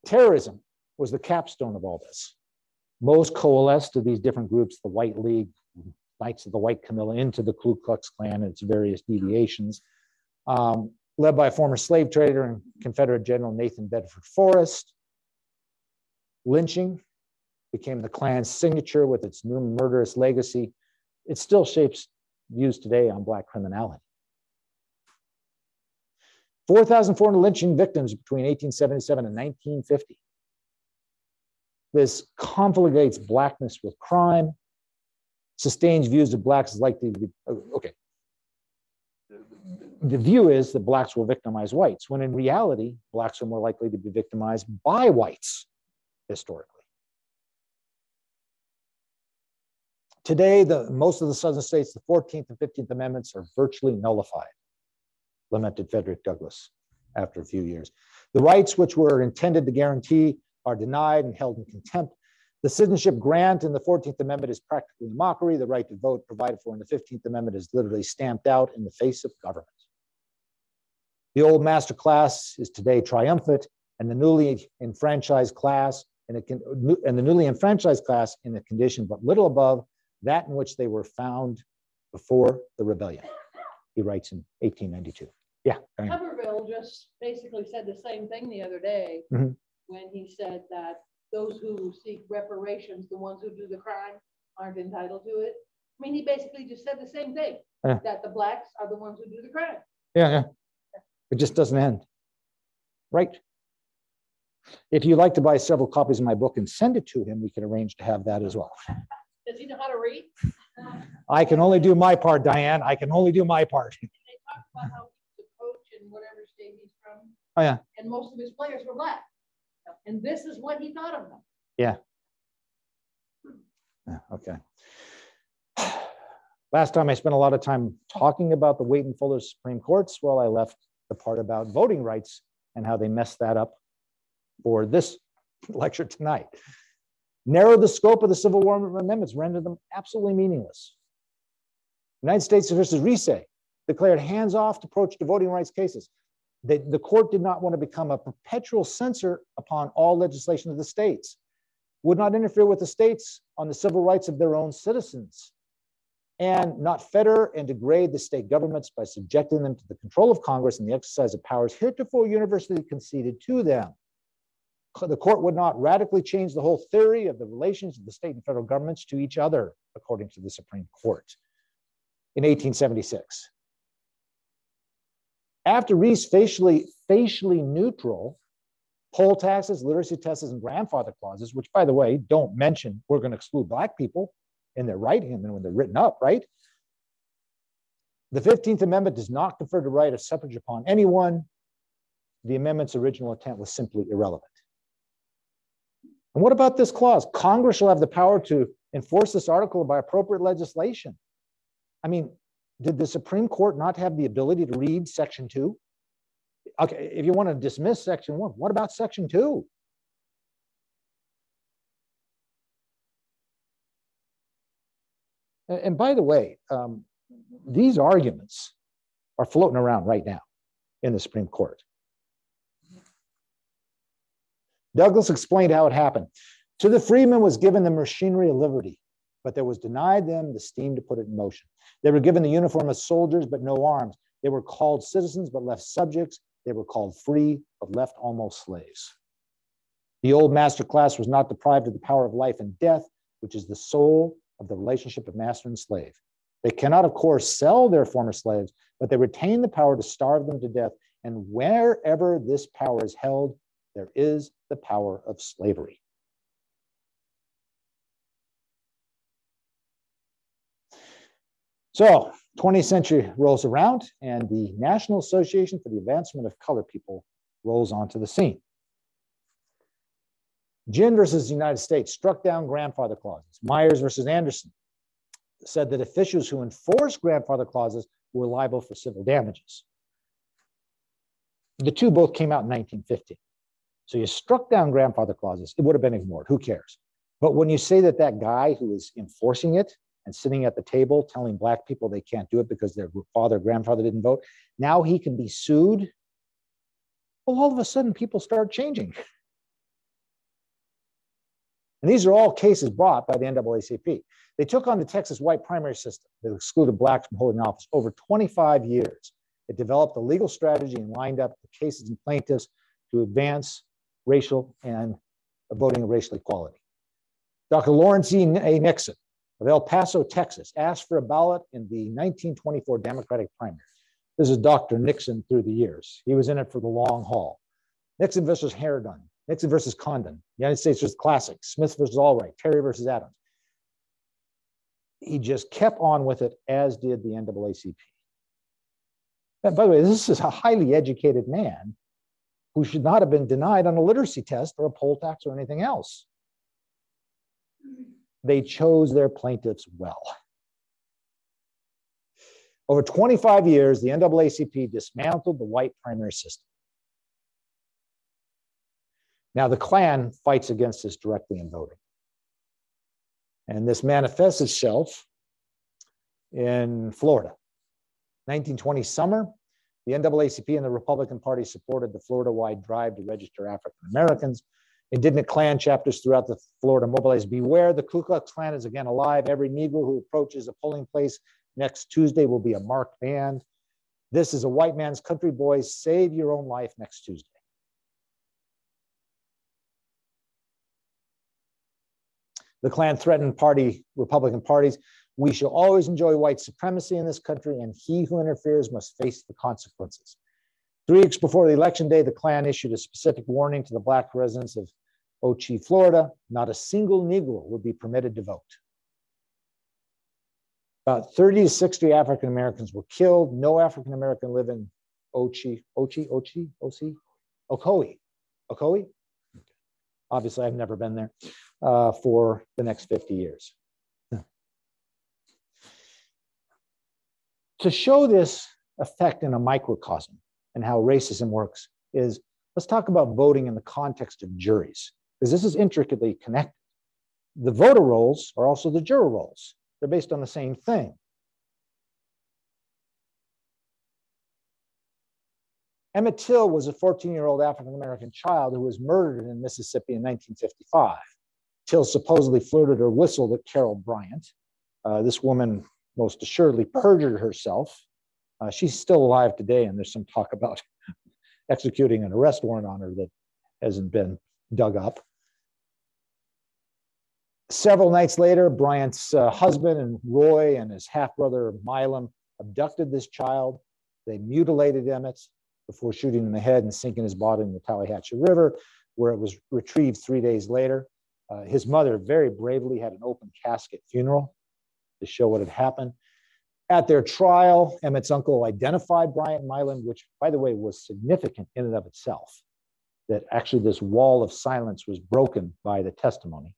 Terrorism was the capstone of all this. Most coalesced to these different groups, the White League, Knights of the White Camilla, into the Ku Klux Klan and its various deviations, led by a former slave trader and Confederate General Nathan Bedford Forrest. Lynching became the Klan's signature with its new murderous legacy. It still shapes views today on Black criminality. 4,400 lynching victims between 1877 and 1950. This conflagrates Blackness with crime, sustains views of Blacks as likely to be, okay. The view is that Blacks will victimize whites, when in reality, Blacks are more likely to be victimized by whites, historically. Today, most of the southern states, the 14th and 15th Amendments are virtually nullified, lamented Frederick Douglass after a few years. The rights which were intended to guarantee are denied and held in contempt. The citizenship grant in the 14th Amendment is practically a mockery. The right to vote provided for in the 15th Amendment is literally stamped out in the face of government. The old master class is today triumphant, and the newly enfranchised class in a condition but little above that in which they were found before the rebellion. He writes in 1892. Yeah. Tuberville just basically said the same thing the other day when he said that those who seek reparations, the ones who do the crime, aren't entitled to it. I mean, he basically just said the same thing, that the Blacks are the ones who do the crime. Yeah. It just doesn't end. Right. If you'd like to buy several copies of my book and send it to him, we can arrange to have that as well. Does he know how to read? I can only do my part, Diane. I can only do my part. They talk about how he's a coach in whatever state he's from. Oh, yeah. And most of his players were Black. And this is what he thought of them. Yeah. Okay. Last time I spent a lot of time talking about the Wayne Fuller Supreme Courts. Well, I left the part about voting rights and how they messed that up for this lecture tonight. Narrowed the scope of the Civil War amendments, rendered them absolutely meaningless. United States versus Reese declared hands-off approach to voting rights cases. The court did not want to become a perpetual censor upon all legislation of the states, would not interfere with the states on the civil rights of their own citizens, and not fetter and degrade the state governments by subjecting them to the control of Congress and the exercise of powers heretofore universally conceded to them. The court would not radically change the whole theory of the relations of the state and federal governments to each other, according to the Supreme Court in 1876. After Reese facially neutral poll taxes, literacy tests, and grandfather clauses, which, by the way, don't mention we're going to exclude Black people in their writing and when they're written up, right? The 15th Amendment does not confer the right of suffrage upon anyone. The amendment's original intent was simply irrelevant. And what about this clause? Congress shall have the power to enforce this article by appropriate legislation. I mean, did the Supreme Court not have the ability to read Section 2? Okay, if you want to dismiss Section 1, what about Section 2? And by the way, these arguments are floating around right now in the Supreme Court. Douglas explained how it happened. To the freemen was given the machinery of liberty, but there was denied them the steam to put it in motion. They were given the uniform of soldiers, but no arms. They were called citizens, but left subjects. They were called free, but left almost slaves. The old master class was not deprived of the power of life and death, which is the soul of the relationship of master and slave. They cannot, of course, sell their former slaves, but they retain the power to starve them to death. And wherever this power is held, there is the power of slavery. So 20th century rolls around, and the National Association for the Advancement of Colored People rolls onto the scene. Ginn versus the United States struck down grandfather clauses. Myers versus Anderson said that officials who enforced grandfather clauses were liable for civil damages. The two both came out in 1950. So you struck down grandfather clauses. It would have been ignored. Who cares? But when you say that that guy who is enforcing it and sitting at the table telling Black people they can't do it because their father or grandfather didn't vote, now he can be sued, well, all of a sudden people start changing. And these are all cases brought by the NAACP. They took on the Texas white primary system that excluded Blacks from holding office over 25 years. It developed a legal strategy and lined up the cases and plaintiffs to advance racial and voting and racial equality. Dr. Lawrence A. Nixon of El Paso, Texas, asked for a ballot in the 1924 Democratic primary. This is Dr. Nixon through the years. He was in it for the long haul. Nixon versus Harrigan, Nixon versus Condon, United States versus Classic, Smith versus Allwright, Terry versus Adams. He just kept on with it, as did the NAACP. And by the way, this is a highly educated man who should not have been denied on a literacy test or a poll tax or anything else. They chose their plaintiffs well. Over 25 years, the NAACP dismantled the white primary system. Now, the Klan fights against this directly in voting. And this manifests itself in Florida. 1920 summer, the NAACP and the Republican Party supported the Florida-wide drive to register African Americans. Indignant Klan chapters throughout the Florida mobilized, beware, the Ku Klux Klan is again alive. Every Negro who approaches a polling place next Tuesday will be a marked band. This is a white man's country, boys. Save your own life next Tuesday. The Klan threatened Republican parties. We shall always enjoy white supremacy in this country, and he who interferes must face the consequences. 3 weeks before the election day, the Klan issued a specific warning to the Black residents of Ochi, Florida. Not a single Negro would be permitted to vote. About 30 to 60 African Americans were killed. No African American live in Ocoee. Obviously, I've never been there for the next 50 years. To show this effect in a microcosm and how racism works is, let's talk about voting in the context of juries, because this is intricately connected. The voter rolls are also the juror rolls. They're based on the same thing. Emmett Till was a 14-year-old African-American child who was murdered in Mississippi in 1955. Till supposedly flirted or whistled at Carol Bryant. This woman most assuredly perjured herself. She's still alive today, and there's some talk about executing an arrest warrant on her that hasn't been dug up. Several nights later, Bryant's husband and Roy and his half-brother Milam abducted this child. They mutilated Emmett before shooting him in the head and sinking his body in the Tallahatchie River, where it was retrieved 3 days later. His mother very bravely had an open casket funeral to show what had happened. At their trial, Emmett's uncle identified Bryant and Milam, which, by the way, was significant in and of itself, that actually this wall of silence was broken by the testimony.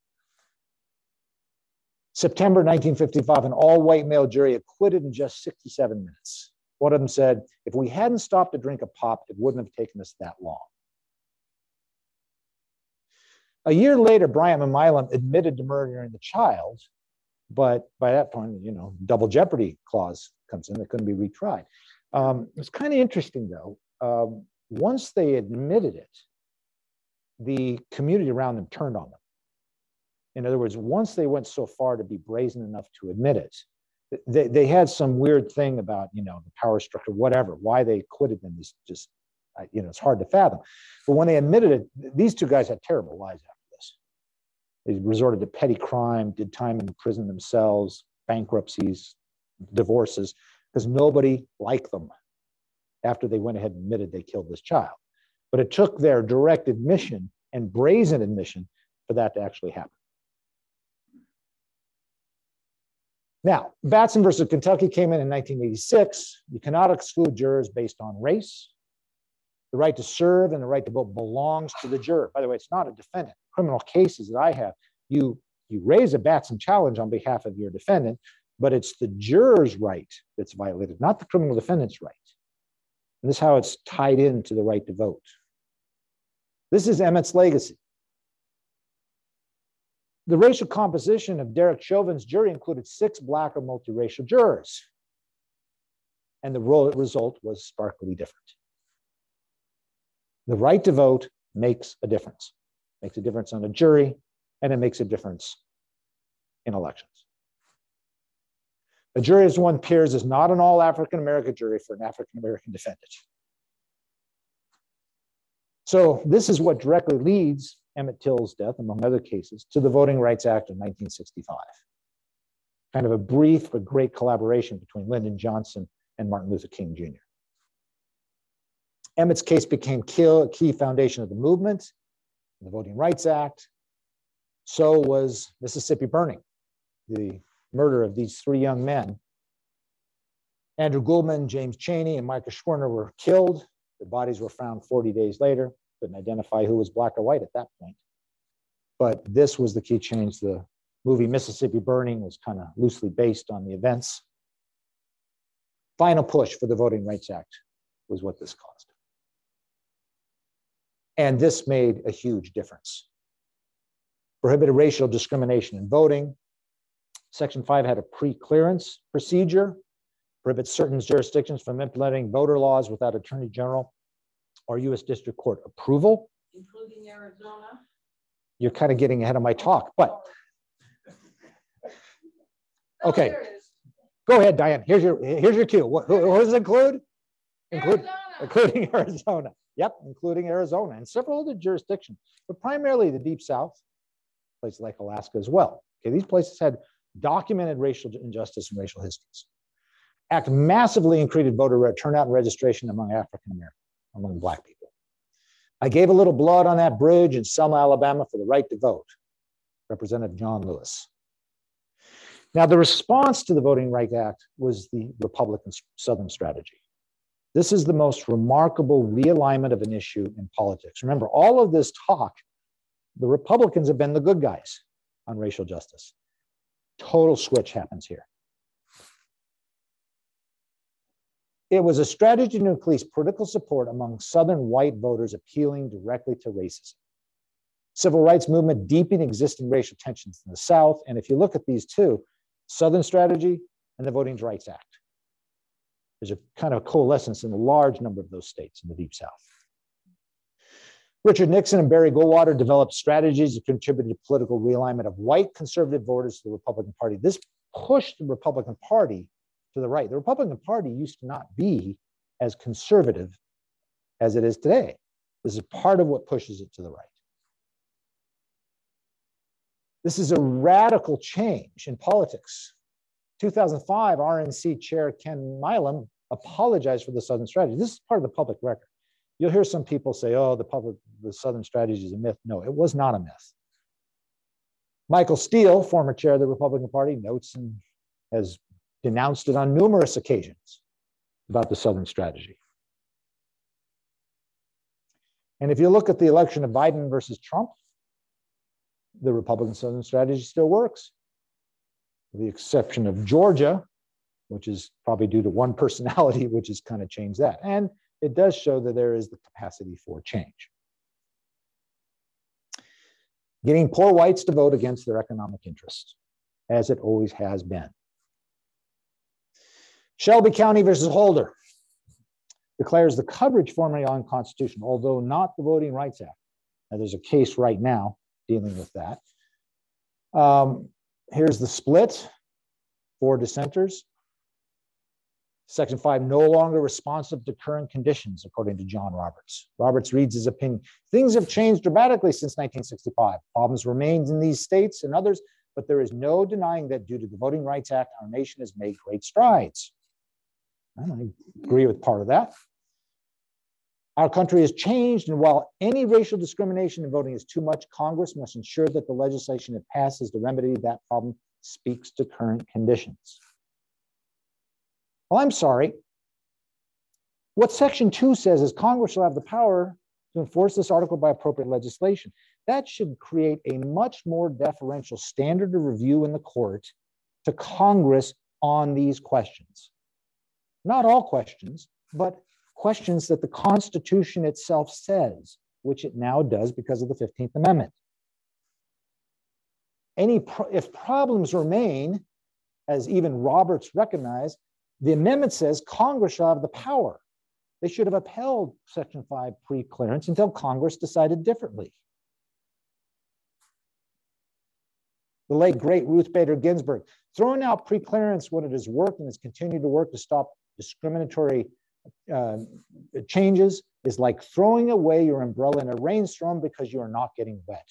September 1955, an all-white male jury acquitted in just 67 minutes. One of them said, if we hadn't stopped to drink a pop, it wouldn't have taken us that long. A year later, Bryant and Milam admitted to murdering the child, but by that point, you know, double jeopardy clause comes in. It couldn't be retried. It's kind of interesting, though. Once they admitted it, the community around them turned on them. In other words, once they went so far to be brazen enough to admit it, they had some weird thing about, you know, the power structure, whatever. Why they acquitted them is just, you know, it's hard to fathom. But when they admitted it, these two guys had terrible lives after this. They resorted to petty crime, did time in prison themselves, bankruptcies, divorces, because nobody liked them after they went ahead and admitted they killed this child. But it took their direct admission and brazen admission for that to actually happen. Now, Batson versus Kentucky came in 1986. You cannot exclude jurors based on race. The right to serve and the right to vote belongs to the juror. By the way, it's not a defendant. Criminal cases that I have, you raise a Batson challenge on behalf of your defendant, but it's the juror's right that's violated, not the criminal defendant's right. And this is how it's tied into the right to vote. This is Emmett's legacy. The racial composition of Derek Chauvin's jury included 6 Black or multiracial jurors. And the result was starkly different. The right to vote makes a difference. It makes a difference on a jury, and it makes a difference in elections. A jury as one peers is not an all African-American jury for an African-American defendant. So this is what directly leads Emmett Till's death, among other cases, to the Voting Rights Act of 1965. Kind of a brief but great collaboration between Lyndon Johnson and Martin Luther King Jr. Emmett's case became a key foundation of the movement, the Voting Rights Act. So was Mississippi Burning, the murder of these 3 young men. Andrew Goldman, James Chaney, and Micah Schwerner were killed. Their bodies were found 40 days later. Couldn't identify who was black or white at that point. But this was the key change. The movie Mississippi Burning was kind of loosely based on the events. Final push for the Voting Rights Act was what this caused. And this made a huge difference. Prohibited racial discrimination in voting. Section 5 had a pre-clearance procedure, prohibits certain jurisdictions from implementing voter laws without Attorney General or U.S. District Court approval. Including Arizona. You're kind of getting ahead of my talk, but okay. Go ahead, Diane. Here's your cue. What does it include? Including Arizona. Yep, including Arizona and several other jurisdictions, but primarily the Deep South, places like Alaska as well. Okay, these places had documented racial injustice and racial histories. Act massively increased voter turnout and registration among African Americans, among Black people. I gave a little blood on that bridge in Selma, Alabama for the right to vote. Representative John Lewis. Now, the response to the Voting Rights Act was the Republican Southern strategy. This is the most remarkable realignment of an issue in politics. Remember, all of this talk, the Republicans have been the good guys on racial justice. Total switch happens here. It was a strategy to increase political support among Southern white voters appealing directly to racism. Civil rights movement deepened existing racial tensions in the South. And if you look at these two, Southern strategy and the Voting Rights Act, there's a kind of coalescence in a large number of those states in the Deep South. Richard Nixon and Barry Goldwater developed strategies that contributed to political realignment of white conservative voters to the Republican Party. This pushed the Republican Party to the right. The Republican Party used to not be as conservative as it is today. This is part of what pushes it to the right. This is a radical change in politics. 2005, RNC Chair Ken Milam apologized for the Southern strategy. This is part of the public record. You'll hear some people say, oh, the Southern strategy is a myth. No, it was not a myth. Michael Steele, former chair of the Republican Party, notes and has denounced it on numerous occasions about the Southern strategy. And if you look at the election of Biden versus Trump, the Republican Southern strategy still works. With the exception of Georgia, which is probably due to one personality, which has kind of changed that. And it does show that there is the capacity for change. Getting poor whites to vote against their economic interests, as it always has been. Shelby County versus Holder declares the coverage formally unconstitutional, although not the Voting Rights Act. Now, there's a case right now dealing with that. Here's the split for dissenters. Section 5, no longer responsive to current conditions, according to John Roberts. Roberts reads his opinion. Things have changed dramatically since 1965. Problems remain in these states and others, but there is no denying that due to the Voting Rights Act, our nation has made great strides. I agree with part of that. Our country has changed, and while any racial discrimination in voting is too much, Congress must ensure that the legislation it passes to remedy that problem speaks to current conditions. Well, I'm sorry. What Section 2 says is Congress shall have the power to enforce this article by appropriate legislation. That should create a much more deferential standard of review in the court to Congress on these questions. Not all questions, but questions that the Constitution itself says, which it now does because of the 15th Amendment. If problems remain, as even Roberts recognized, the amendment says Congress shall have the power. They should have upheld Section 5 pre-clearance until Congress decided differently. The late, great Ruth Bader Ginsburg, throwing out pre-clearance when it has worked and has continued to work to stop discriminatory changes is like throwing away your umbrella in a rainstorm because you are not getting wet.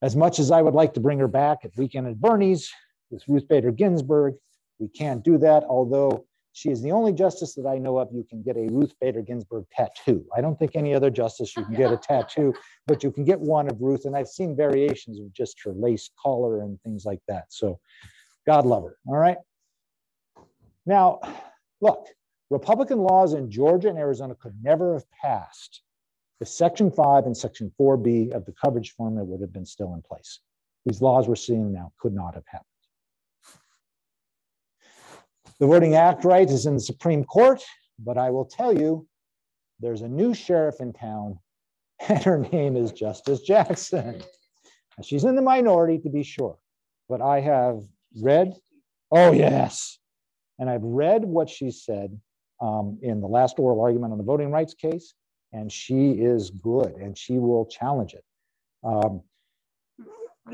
As much as I would like to bring her back at Weekend at Bernie's with Ruth Bader Ginsburg, we can't do that, although she is the only justice that I know of you can get a Ruth Bader Ginsburg tattoo. I don't think any other justice you can get a tattoo, but you can get one of Ruth, and I've seen variations of just her lace collar and things like that. So God love her, all right? Now, look, Republican laws in Georgia and Arizona could never have passed if Section 5 and Section 4B of the coverage formula would have been still in place. These laws we're seeing now could not have happened. The Voting Act right is in the Supreme Court, but I will tell you, there's a new sheriff in town, and her name is Justice Jackson. And she's in the minority, to be sure, but I have read, oh yes, and I've read what she said in the last oral argument on the voting rights case, and she is good, and she will challenge it.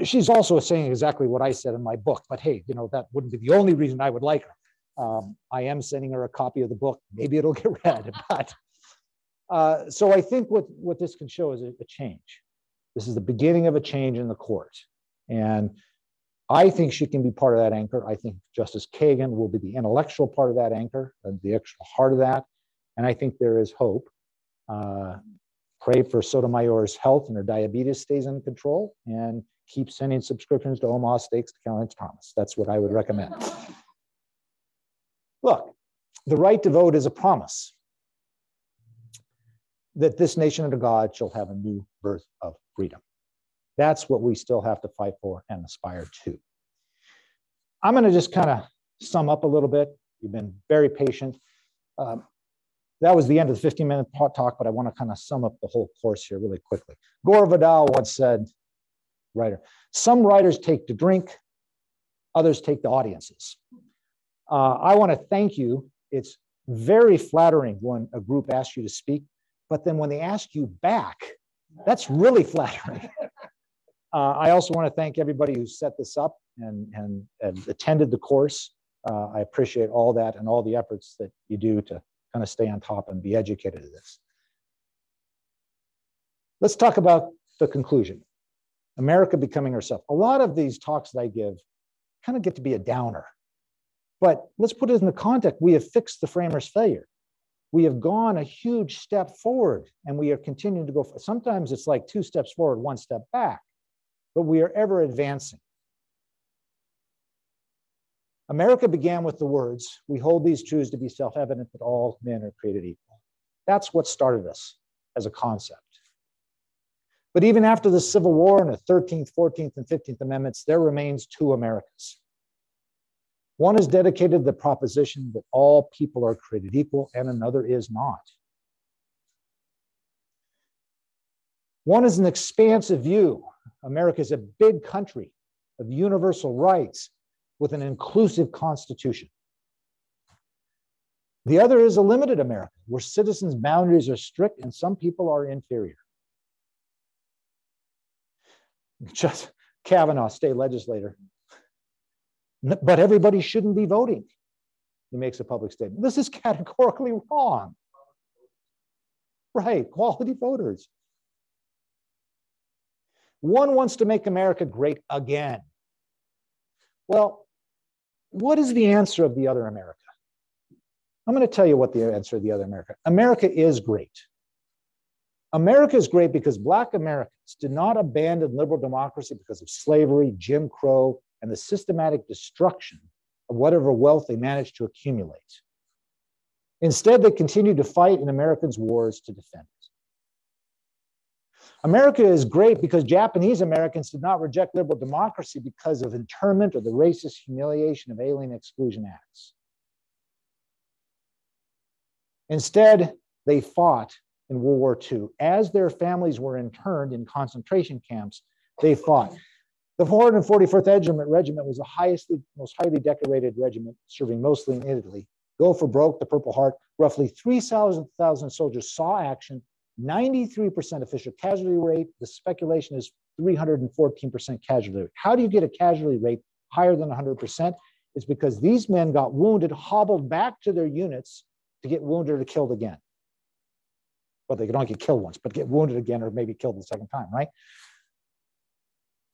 She's also saying exactly what I said in my book, but hey, you know, that wouldn't be the only reason I would like her. I am sending her a copy of the book. Maybe it'll get read, but so I think what this can show is a change. This is the beginning of a change in the court. And I think she can be part of that anchor. I think Justice Kagan will be the intellectual part of that anchor, the actual heart of that. And I think there is hope. Pray for Sotomayor's health and her diabetes stays under control, and keep sending subscriptions to Omaha Steaks to Clarence Thomas. That's what I would recommend. Look, the right to vote is a promise that this nation under God shall have a new birth of freedom. That's what we still have to fight for and aspire to. I'm going to just kind of sum up a little bit. You've been very patient. That was the end of the 15-minute talk, but I want to kind of sum up the whole course here really quickly. Gore Vidal once said, writer, some writers take to drink, others take to audiences. I want to thank you. It's very flattering when a group asks you to speak, but then when they ask you back, that's really flattering. I also want to thank everybody who set this up and attended the course. I appreciate all that and all the efforts that you do to kind of stay on top and be educated in this. Let's talk about the conclusion. America becoming herself. A lot of these talks that I give kind of get to be a downer. But let's put it in the context. We have fixed the framers' failure. We have gone a huge step forward, and we are continuing to go. Sometimes it's like 2 steps forward, 1 step back, but we are ever advancing. America began with the words, "We hold these truths to be self-evident that all men are created equal." That's what started us as a concept. But even after the Civil War and the 13th, 14th, and 15th Amendments, there remains 2 Americas. One is dedicated to the proposition that all people are created equal, and another is not. One is an expansive view. America is a big country of universal rights with an inclusive constitution. The other is a limited America, where citizens' boundaries are strict and some people are inferior. Just Kavanaugh, state legislator. But everybody shouldn't be voting. He makes a public statement. This is categorically wrong. Right, quality voters. One wants to make America great again. Well, what is the answer of the other America? I'm going to tell you what the answer of the other America. America is great. America is great because Black Americans did not abandon liberal democracy because of slavery, Jim Crow, and the systematic destruction of whatever wealth they managed to accumulate. Instead, they continued to fight in Americans' wars to defend it. America is great because Japanese Americans did not reject liberal democracy because of internment or the racist humiliation of Alien Exclusion Acts. Instead, they fought in World War II. As their families were interned in concentration camps, they fought. The 444th Regiment was the most highly decorated regiment, serving mostly in Italy. Go for broke, the Purple Heart. Roughly 3,000 soldiers saw action, 93% official casualty rate. The speculation is 314% casualty rate. How do you get a casualty rate higher than 100%? It's because these men got wounded, hobbled back to their units to get wounded or killed again. Well, they could only get killed once, but get wounded again or maybe killed the second time, right?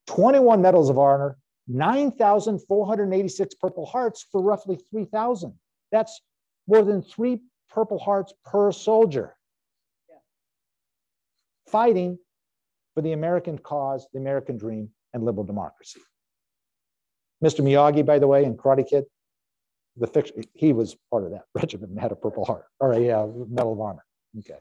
21 Medals of Honor, 9,486 Purple Hearts for roughly 3,000. That's more than 3 Purple Hearts per soldier. Yeah. Fighting for the American cause, the American dream, and liberal democracy. Mr. Miyagi, by the way, in Karate Kid, the fiction, he was part of that regiment and had a Purple Heart, or a Medal of Honor. Okay.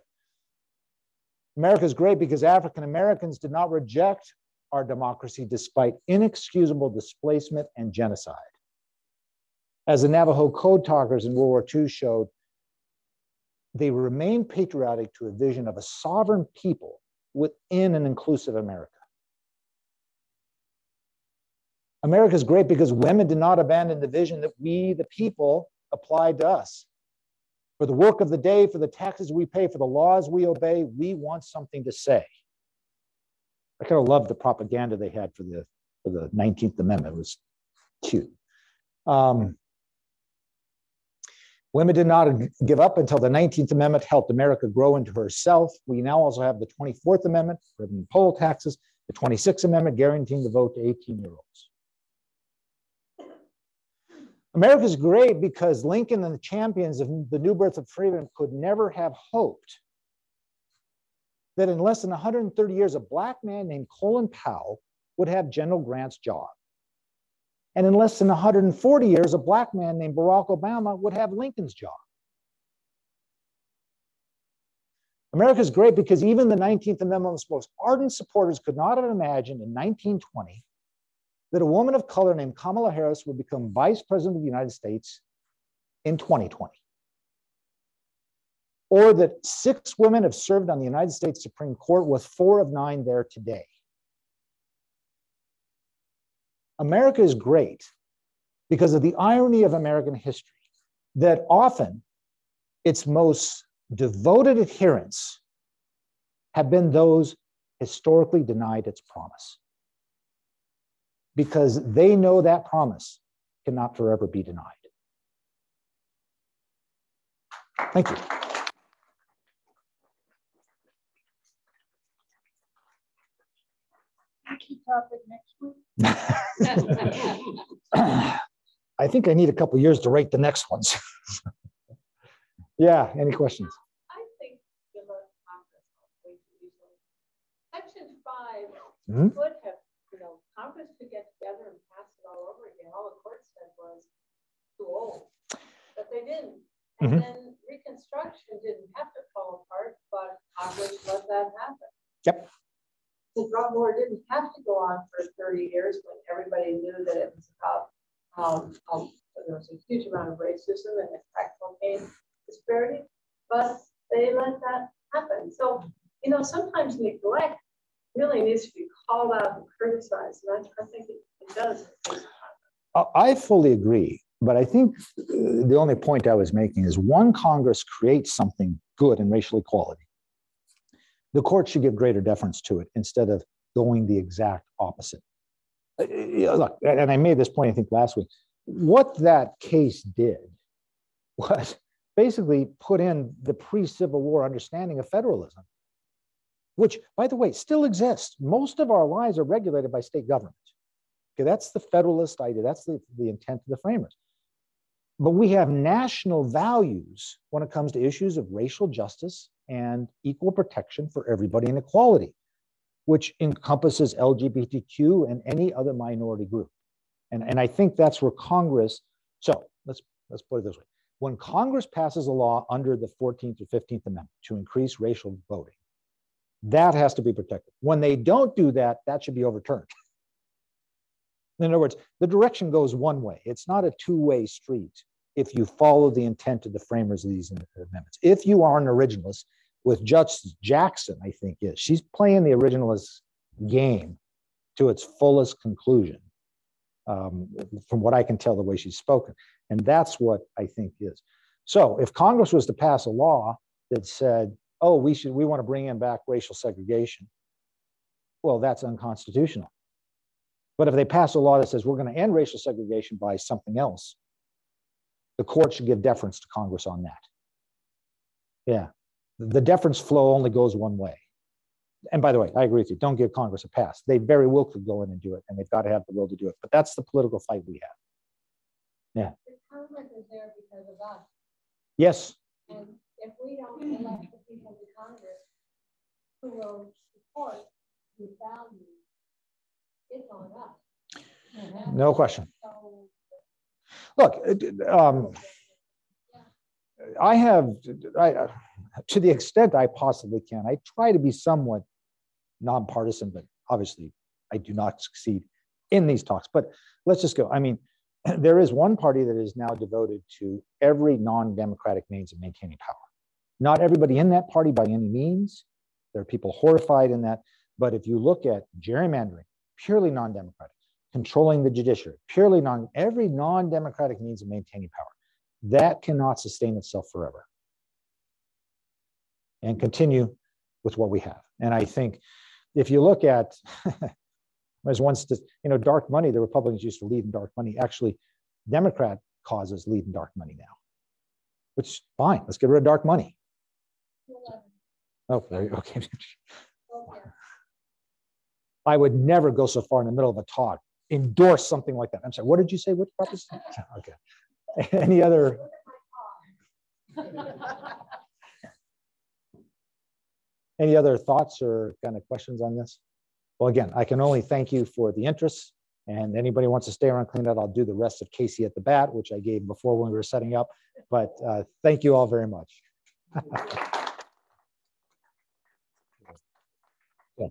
America is great because African Americans did not reject our democracy despite inexcusable displacement and genocide. As the Navajo code talkers in World War II showed, they remained patriotic to a vision of a sovereign people within an inclusive America. America is great because women did not abandon the vision that we, the people, applied to us. For the work of the day, for the taxes we pay, for the laws we obey, we want something to say. I kind of love the propaganda they had for the 19th Amendment. It was cute. Women did not give up until the 19th Amendment helped America grow into herself. We now also have the 24th Amendment, prohibiting poll taxes, the 26th Amendment guaranteeing the vote to 18-year-olds. America is great because Lincoln and the champions of the new birth of freedom could never have hoped that in less than 130 years, a Black man named Colin Powell would have General Grant's job. And in less than 140 years, a Black man named Barack Obama would have Lincoln's job. America is great because even the 19th Amendment's most ardent supporters could not have imagined in 1920 that a woman of color named Kamala Harris would become Vice President of the United States in 2020. Or that 6 women have served on the United States Supreme Court, with 4 of 9 there today. America is great because of the irony of American history, that often its most devoted adherents have been those historically denied its promise, because they know that promise cannot forever be denied. Thank you. Topic next week. I think I need a couple years to write the next ones. Yeah, any questions? I think the Congress way too easily. Section 5 could have, Congress could get together and pass it all over again. All the court said was too old, but they didn't. And then Reconstruction didn't have to fall apart, but Congress let that happen. Yep. The drug war didn't have to go on for 30 years when everybody knew that it was about there was a huge amount of racism and crack cocaine disparity, but they let that happen. So, sometimes neglect really needs to be called out and criticized, and I think it does. I fully agree, but I think the only point I was making is one Congress creates something good in racial equality. The court should give greater deference to it instead of going the exact opposite. Look, and I made this point, I think, last week. What that case did was basically put in the pre-Civil War understanding of federalism, which, by the way, still exists. Most of our lives are regulated by state government. Okay, that's the federalist idea. That's the intent of the framers. But we have national values when it comes to issues of racial justice and equal protection for everybody and equality, which encompasses LGBTQ and any other minority group. And I think that's where Congress, so let's put it this way. When Congress passes a law under the 14th or 15th Amendment to increase racial voting, that has to be protected. When they don't do that, that should be overturned. In other words, the direction goes one way. It's not a two-way street if you follow the intent of the framers of these amendments. If you are an originalist, with Justice Jackson, I think she's playing the originalist game to its fullest conclusion, from what I can tell the way she's spoken. And that's what I think is. So if Congress was to pass a law that said, oh, we want to bring in back racial segregation, well, that's unconstitutional. But if they pass a law that says we're going to end racial segregation by something else, the court should give deference to Congress on that. Yeah, the deference flow only goes one way. And by the way, I agree with you. Don't give Congress a pass. They very well could go in and do it, and they've got to have the will to do it. But that's the political fight we have. Yeah. The Congress is there because of us. Yes. And if we don't elect the people in Congress who will support these values, it's on us. No question. So, Look, to the extent I possibly can, I try to be somewhat nonpartisan, but obviously I do not succeed in these talks. But let's just go. I mean, there is one party that is now devoted to every non-democratic means of maintaining power. Not everybody in that party by any means. There are people horrified in that. But if you look at gerrymandering, purely non-democratic, controlling the judiciary, purely every non-democratic means of maintaining power, that cannot sustain itself forever and continue with what we have. And I think if you look at, as once, dark money, the Republicans used to lead in dark money. Actually, Democrat causes lead in dark money now, which is fine. Let's get rid of dark money. Oh, okay. I would never go so far in the middle of a talk, endorse something like that. I'm sorry, what did you say? What proposition? Okay. Any other? Any other thoughts or kind of questions on this? Well, again, I can only thank you for the interest, and anybody wants to stay around, clean out, I'll do the rest of Casey at the bat, which I gave before when we were setting up, but thank you all very much. Yeah.